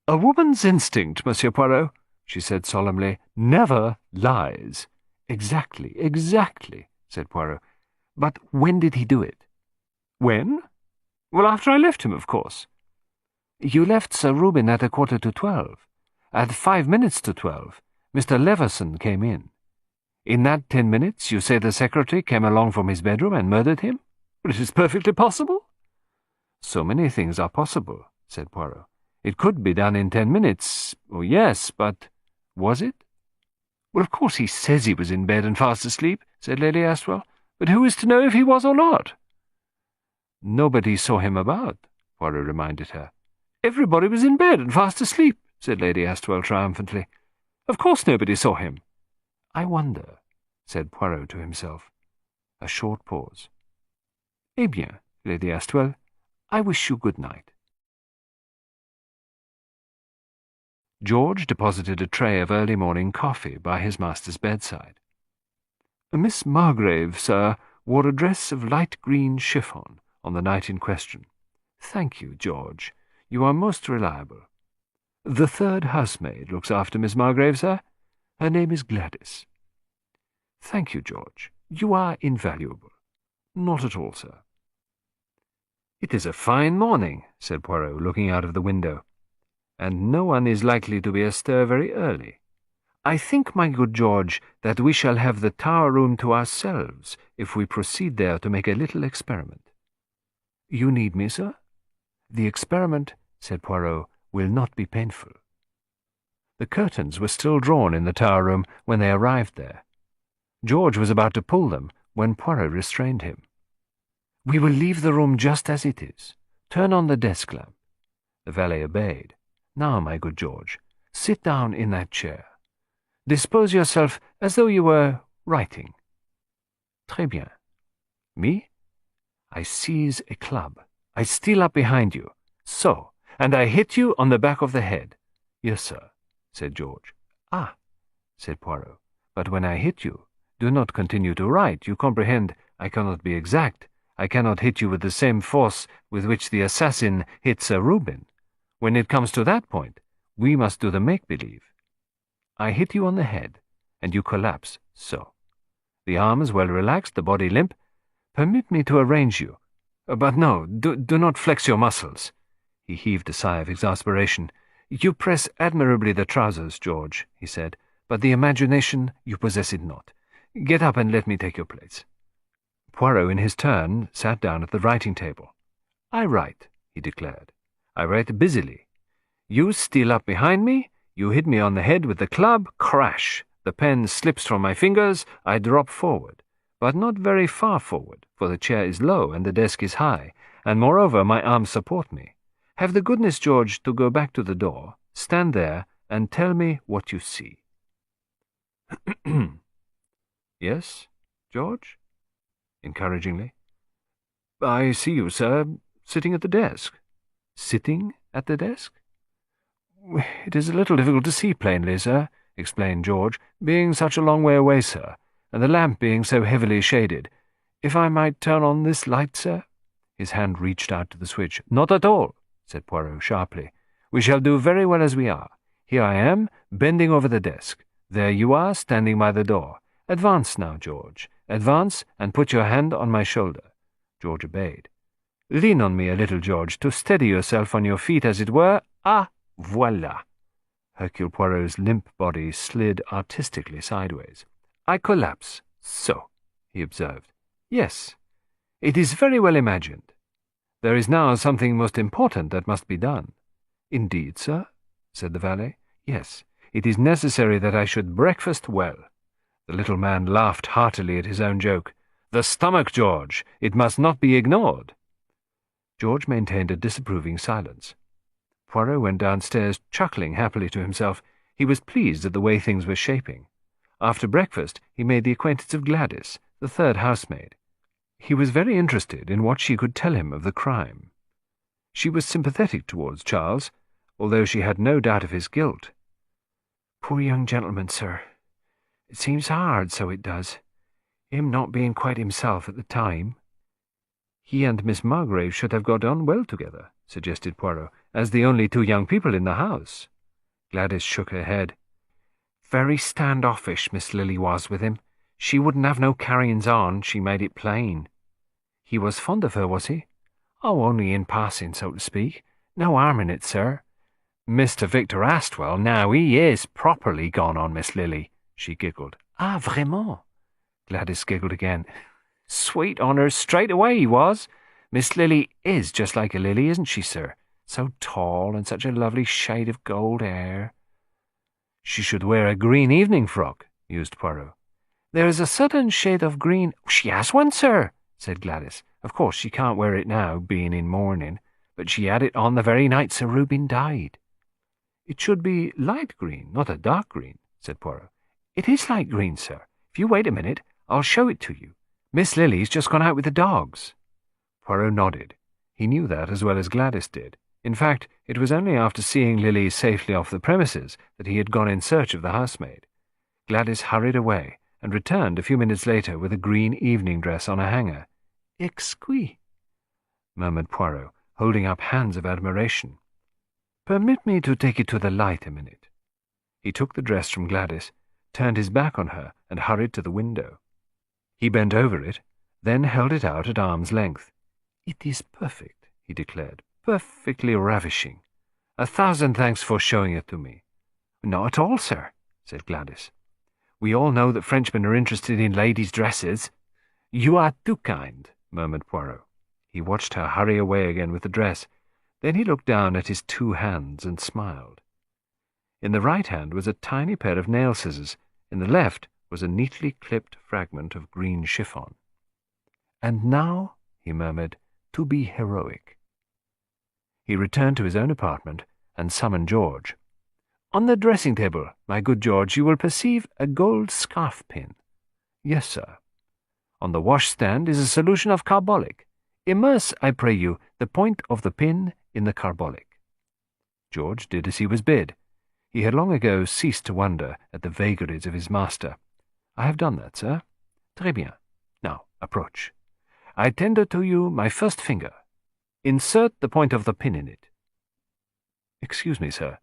"A woman's instinct, Monsieur Poirot," she said solemnly, "never lies." "Exactly, exactly," said Poirot. "But when did he do it?" "When? Well, after I left him, of course." "You left Sir Reuben at 11:45. At 11:05, Mr. Leveson came in. In that 10 minutes, you say the secretary came along from his bedroom and murdered him?" "But it is perfectly possible." "So many things are possible," said Poirot. "It could be done in 10 minutes. Oh, yes, but was it?" "Well, of course he says he was in bed and fast asleep," said Lady Astwell. "But who is to know if he was or not?" "Nobody saw him about," Poirot reminded her. "Everybody was in bed and fast asleep," said Lady Astwell triumphantly. "Of course nobody saw him." "I wonder," said Poirot to himself. A short pause. "Eh bien, Lady Astwell, I wish you good night." George deposited a tray of early morning coffee by his master's bedside. "Miss Margrave, sir, wore a dress of light green chiffon on the night in question. Thank you, George. You are most reliable. The third housemaid looks after Miss Margrave, sir. Her name is Gladys." "Thank you, George. You are invaluable." "Not at all, sir." "It is a fine morning," said Poirot, looking out of the window, "and no one is likely to be astir very early. I think, my good George, that we shall have the tower room to ourselves if we proceed there to make a little experiment." "You need me, sir?" "The experiment," said Poirot, "will not be painful." The curtains were still drawn in the tower room when they arrived there. George was about to pull them when Poirot restrained him. "We will leave the room just as it is. Turn on the desk lamp." The valet obeyed. "Now, my good George, sit down in that chair. Dispose yourself as though you were writing. Très bien. Me? I seize a club. I steal up behind you. So, and I hit you on the back of the head." "Yes, sir," said George. "Ah," said Poirot, "but when I hit you, do not continue to write. You comprehend, I cannot be exact. I cannot hit you with the same force with which the assassin hit Sir Reuben. When it comes to that point, we must do the make-believe. I hit you on the head, and you collapse, so. The arms well relaxed, the body limp. Permit me to arrange you. But no, do not flex your muscles." He heaved a sigh of exasperation. "You press admirably the trousers, George," he said, "but the imagination, you possess it not. Get up and let me take your place." Poirot, in his turn, sat down at the writing-table. "I write," he declared. "I write busily. You steal up behind me, you hit me on the head with the club, crash! The pen slips from my fingers, I drop forward, but not very far forward, for the chair is low and the desk is high, and moreover my arms support me. Have the goodness, George, to go back to the door, stand there, and tell me what you see." "Yes, George?" encouragingly. "I see you, sir, sitting at the desk." "Sitting at the desk?" "It is a little difficult to see plainly, sir," explained George, "being such a long way away, sir, and the lamp being so heavily shaded. If I might turn on this light, sir?" His hand reached out to the switch. "Not at all," said Poirot sharply. "We shall do very well as we are. Here I am, bending over the desk. There you are, standing by the door. Advance now, George. Advance, and put your hand on my shoulder." George obeyed. "Lean on me a little, George, to steady yourself on your feet, as it were. Ah, voilà." Hercule Poirot's limp body slid artistically sideways. "I collapse. So," he observed. "Yes, it is very well imagined. There is now something most important that must be done." "Indeed, sir?" said the valet. "Yes, it is necessary that I should breakfast well." The little man laughed heartily at his own joke. "The stomach, George! It must not be ignored." George maintained a disapproving silence. Poirot went downstairs, chuckling happily to himself. He was pleased at the way things were shaping. After breakfast, he made the acquaintance of Gladys, the third housemaid. He was very interested in what she could tell him of the crime. She was sympathetic towards Charles, although she had no doubt of his guilt. "Poor young gentleman, sir. It seems hard, so it does, him not being quite himself at the time." "He and Miss Margrave should have got on well together," suggested Poirot, "as the only two young people in the house." Gladys shook her head. "Very stand-offish Miss Lily was with him. She wouldn't have no carryings on, she made it plain." "He was fond of her, was he?" "Oh, only in passing, so to speak. No harm in it, sir." "Mr. Victor Astwell, now he is properly gone on Miss Lily," she giggled. "Ah, vraiment?" Gladys giggled again. "Sweet on her straight away he was. Miss Lily is just like a lily, isn't she, sir? So tall, and such a lovely shade of gold hair." "She should wear a green evening frock," mused Poirot. "There is a certain shade of green—" "She has one, sir," said Gladys. "Of course she can't wear it now, being in mourning, but she had it on the very night Sir Reuben died." "It should be light green, not a dark green," said Poirot. "It is light green, sir. If you wait a minute, I'll show it to you. Miss Lily's just gone out with the dogs." Poirot nodded. He knew that as well as Gladys did. In fact, it was only after seeing Lily safely off the premises that he had gone in search of the housemaid. Gladys hurried away, and returned a few minutes later with a green evening dress on a hanger. "Exquis," murmured Poirot, holding up hands of admiration. "Permit me to take it to the light a minute." He took the dress from Gladys, turned his back on her, and hurried to the window. He bent over it, then held it out at arm's length. "It is perfect," he declared. "Perfectly ravishing. 1,000 thanks for showing it to me." "Not at all, sir," said Gladys. "We all know that Frenchmen are interested in ladies' dresses." "You are too kind," murmured Poirot. He watched her hurry away again with the dress. Then he looked down at his 2 hands and smiled. In the right hand was a tiny pair of nail scissors. In the left was a neatly clipped fragment of green chiffon. "And now," he murmured, "to be heroic." He returned to his own apartment and summoned George. "On the dressing-table, my good George, you will perceive a gold scarf-pin." "Yes, sir." "On the washstand is a solution of carbolic. Immerse, I pray you, the point of the pin in the carbolic." George did as he was bid. He had long ago ceased to wonder at the vagaries of his master. "I have done that, sir." "Très bien. Now, approach. I tender to you my first finger. Insert the point of the pin in it." "Excuse me, sir.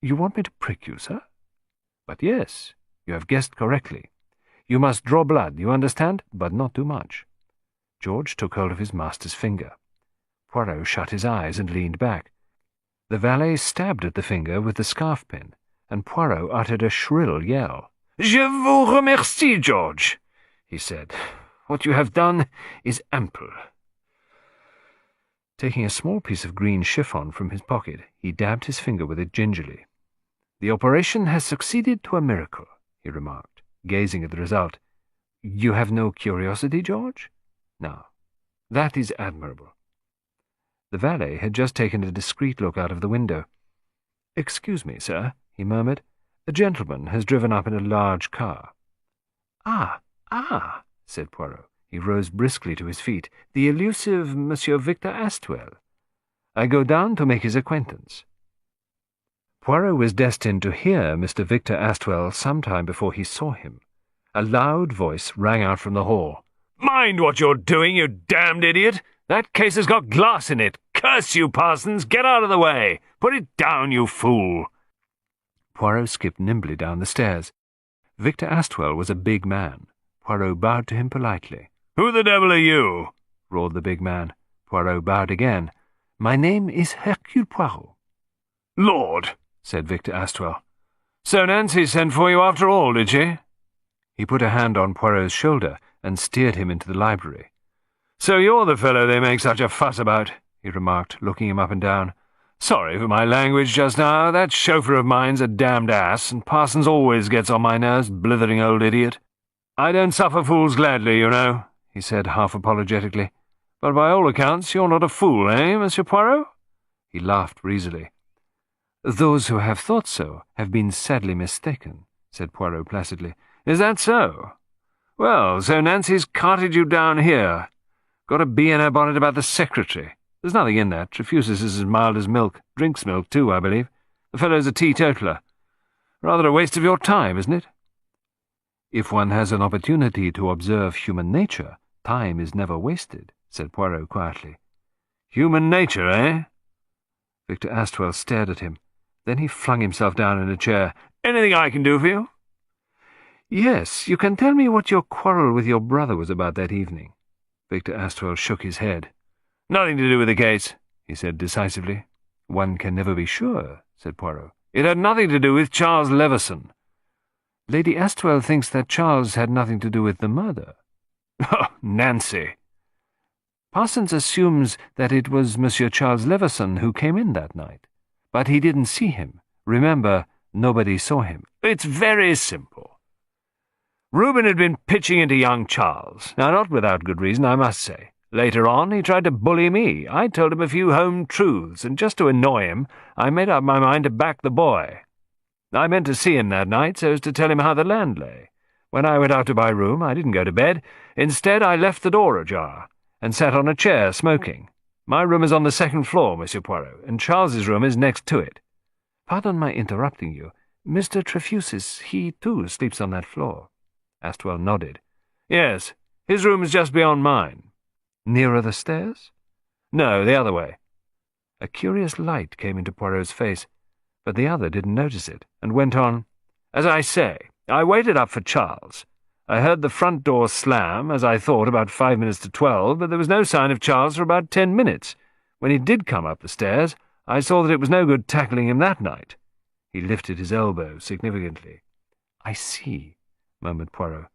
You want me to prick you, sir?" "But yes, you have guessed correctly. You must draw blood, you understand, but not too much." George took hold of his master's finger. Poirot shut his eyes and leaned back. The valet stabbed at the finger with the scarf-pin, and Poirot uttered a shrill yell. "Je vous remercie, George," he said. "What you have done is ample." Taking a small piece of green chiffon from his pocket, he dabbed his finger with it gingerly. "The operation has succeeded to a miracle," he remarked, gazing at the result. "You have no curiosity, George? Now, that is admirable." The valet had just taken a discreet look out of the window. "Excuse me, sir," he murmured. "A gentleman has driven up in a large car." "Ah, said Poirot. He rose briskly to his feet. "The elusive Monsieur Victor Astwell. I go down to make his acquaintance." Poirot was destined to hear Mr. Victor Astwell some time before he saw him. A loud voice rang out from the hall. "Mind what you're doing, you damned idiot! That case has got glass in it! Curse you, Parsons! Get out of the way! Put it down, you fool!" Poirot skipped nimbly down the stairs. Victor Astwell was a big man. Poirot bowed to him politely. "Who the devil are you?" roared the big man. Poirot bowed again. "My name is Hercule Poirot." "Lord!" said Victor Astwell. "So Nancy sent for you after all, did she?" He put a hand on Poirot's shoulder and steered him into the library. "So you're the fellow they make such a fuss about," he remarked, looking him up and down. "Sorry for my language just now. That chauffeur of mine's a damned ass, and Parsons always gets on my nerves, blithering old idiot. I don't suffer fools gladly, you know," he said half apologetically. "But by all accounts you're not a fool, eh, Monsieur Poirot?" He laughed breezily. "Those who have thought so have been sadly mistaken," said Poirot placidly. "Is that so? Well, so Nancy's carted you down here. Got a bee in her bonnet about the secretary. There's nothing in that. Trefusis is as mild as milk. Drinks milk, too, I believe. The fellow's a teetotaler. Rather a waste of your time, isn't it? If one has an opportunity to observe human nature, time is never wasted, said Poirot quietly. Human nature, eh? Victor Astwell stared at him. Then he flung himself down in a chair. Anything I can do for you? Yes, you can tell me what your quarrel with your brother was about that evening. Victor Astwell shook his head. Nothing to do with the case, he said decisively. One can never be sure, said Poirot. It had nothing to do with Charles Leveson. Lady Astwell thinks that Charles had nothing to do with the murder. Oh, Nancy! Parsons assumes that it was Monsieur Charles Leveson who came in that night. But he didn't see him. Remember, nobody saw him. It's very simple. Reuben had been pitching into young Charles. Now, not without good reason, I must say. Later on, he tried to bully me. I told him a few home truths, and just to annoy him, I made up my mind to back the boy. I meant to see him that night so as to tell him how the land lay. When I went out to my room, I didn't go to bed. Instead, I left the door ajar, and sat on a chair smoking. My room is on the second floor, Monsieur Poirot, and Charles's room is next to it. Pardon my interrupting you. Mr. Trefusis, he too sleeps on that floor. Astwell nodded. Yes, his room is just beyond mine. Nearer the stairs? No, the other way. A curious light came into Poirot's face, but the other didn't notice it, and went on. As I say, I waited up for Charles. I heard the front door slam, as I thought, about 5 minutes to 12, but there was no sign of Charles for about 10 minutes. When he did come up the stairs, I saw that it was no good tackling him that night. He lifted his elbow significantly. I see, murmured Poirot.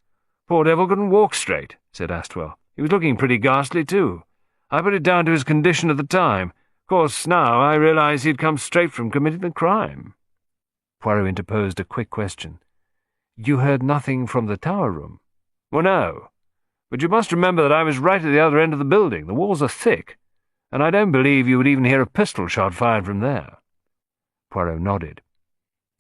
Poor devil couldn't walk straight, said Astwell. He was looking pretty ghastly, too. I put it down to his condition at the time. Of course, now I realize he'd come straight from committing the crime. Poirot interposed a quick question. You heard nothing from the tower room? Well, no. But you must remember that I was right at the other end of the building. The walls are thick, and I don't believe you would even hear a pistol shot fired from there. Poirot nodded.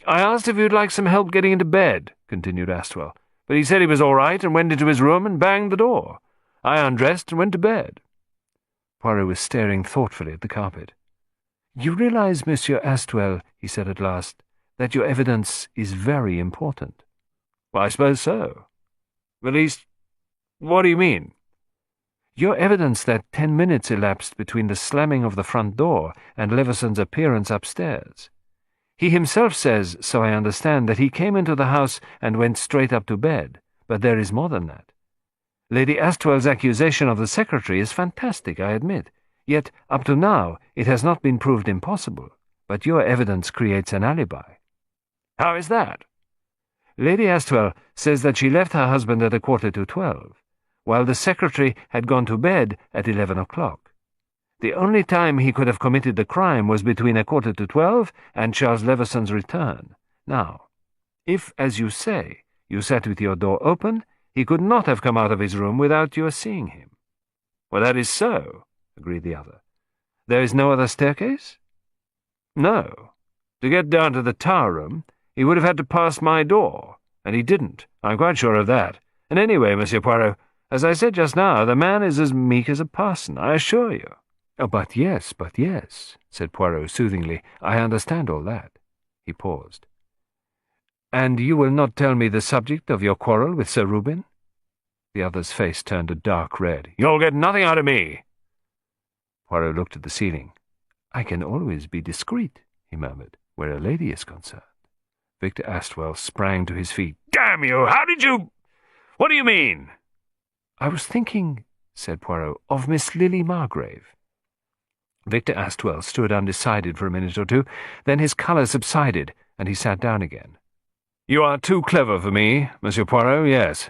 I asked if you'd like some help getting into bed, continued Astwell, but he said he was all right and went into his room and banged the door. I undressed and went to bed. Poirot was staring thoughtfully at the carpet. You realize, Monsieur Astwell, he said at last, that your evidence is very important. Well, I suppose so. At least, what do you mean? Your evidence that 10 minutes elapsed between the slamming of the front door and Leveson's appearance upstairs. He himself says, so I understand, that he came into the house and went straight up to bed, but there is more than that. Lady Astwell's accusation of the secretary is fantastic, I admit, yet up to now it has not been proved impossible, but your evidence creates an alibi. How is that? Lady Astwell says that she left her husband at 11:45, while the secretary had gone to bed at 11 o'clock. The only time he could have committed the crime was between 11:45 and Charles Leveson's return. Now, if, as you say, you sat with your door open, he could not have come out of his room without your seeing him. Well, that is so, agreed the other. There is no other staircase? No. To get down to the tower room, he would have had to pass my door, and he didn't. I'm quite sure of that. And anyway, Monsieur Poirot, as I said just now, the man is as meek as a parson, I assure you. Oh, but yes, said Poirot soothingly. I understand all that. He paused. And you will not tell me the subject of your quarrel with Sir Reuben? The other's face turned a dark red. You'll get nothing out of me. Poirot looked at the ceiling. I can always be discreet, he murmured, where a lady is concerned. Victor Astwell sprang to his feet. Damn you! How did you... What do you mean? I was thinking, said Poirot, of Miss Lily Margrave. Victor Astwell stood undecided for a minute or two, then his colour subsided, and he sat down again. You are too clever for me, Monsieur Poirot, yes.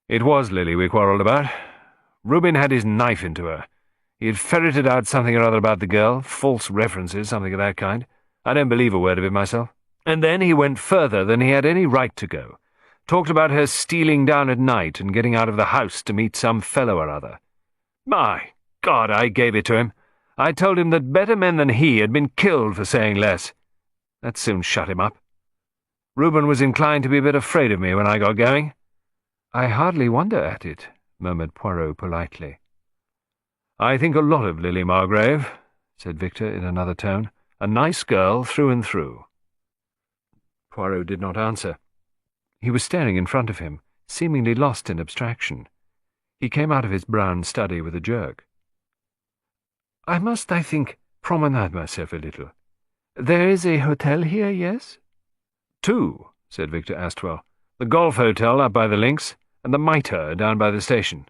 It was Lily we quarrelled about. Reuben had his knife into her. He had ferreted out something or other about the girl, false references, something of that kind. I don't believe a word of it myself. And then he went further than he had any right to go. Talked about her stealing down at night and getting out of the house to meet some fellow or other. My God, I gave it to him. I told him that better men than he had been killed for saying less. That soon shut him up. Reuben was inclined to be a bit afraid of me when I got going. "I hardly wonder at it," murmured Poirot politely. "I think a lot of Lily Margrave," said Victor in another tone. "A nice girl through and through." Poirot did not answer. He was staring in front of him, seemingly lost in abstraction. He came out of his brown study with a jerk. "I must, I think, promenade myself a little. There is a hotel here, yes?" "Two," said Victor Astwell. "The Golf Hotel up by the links, and the Mitre down by the station."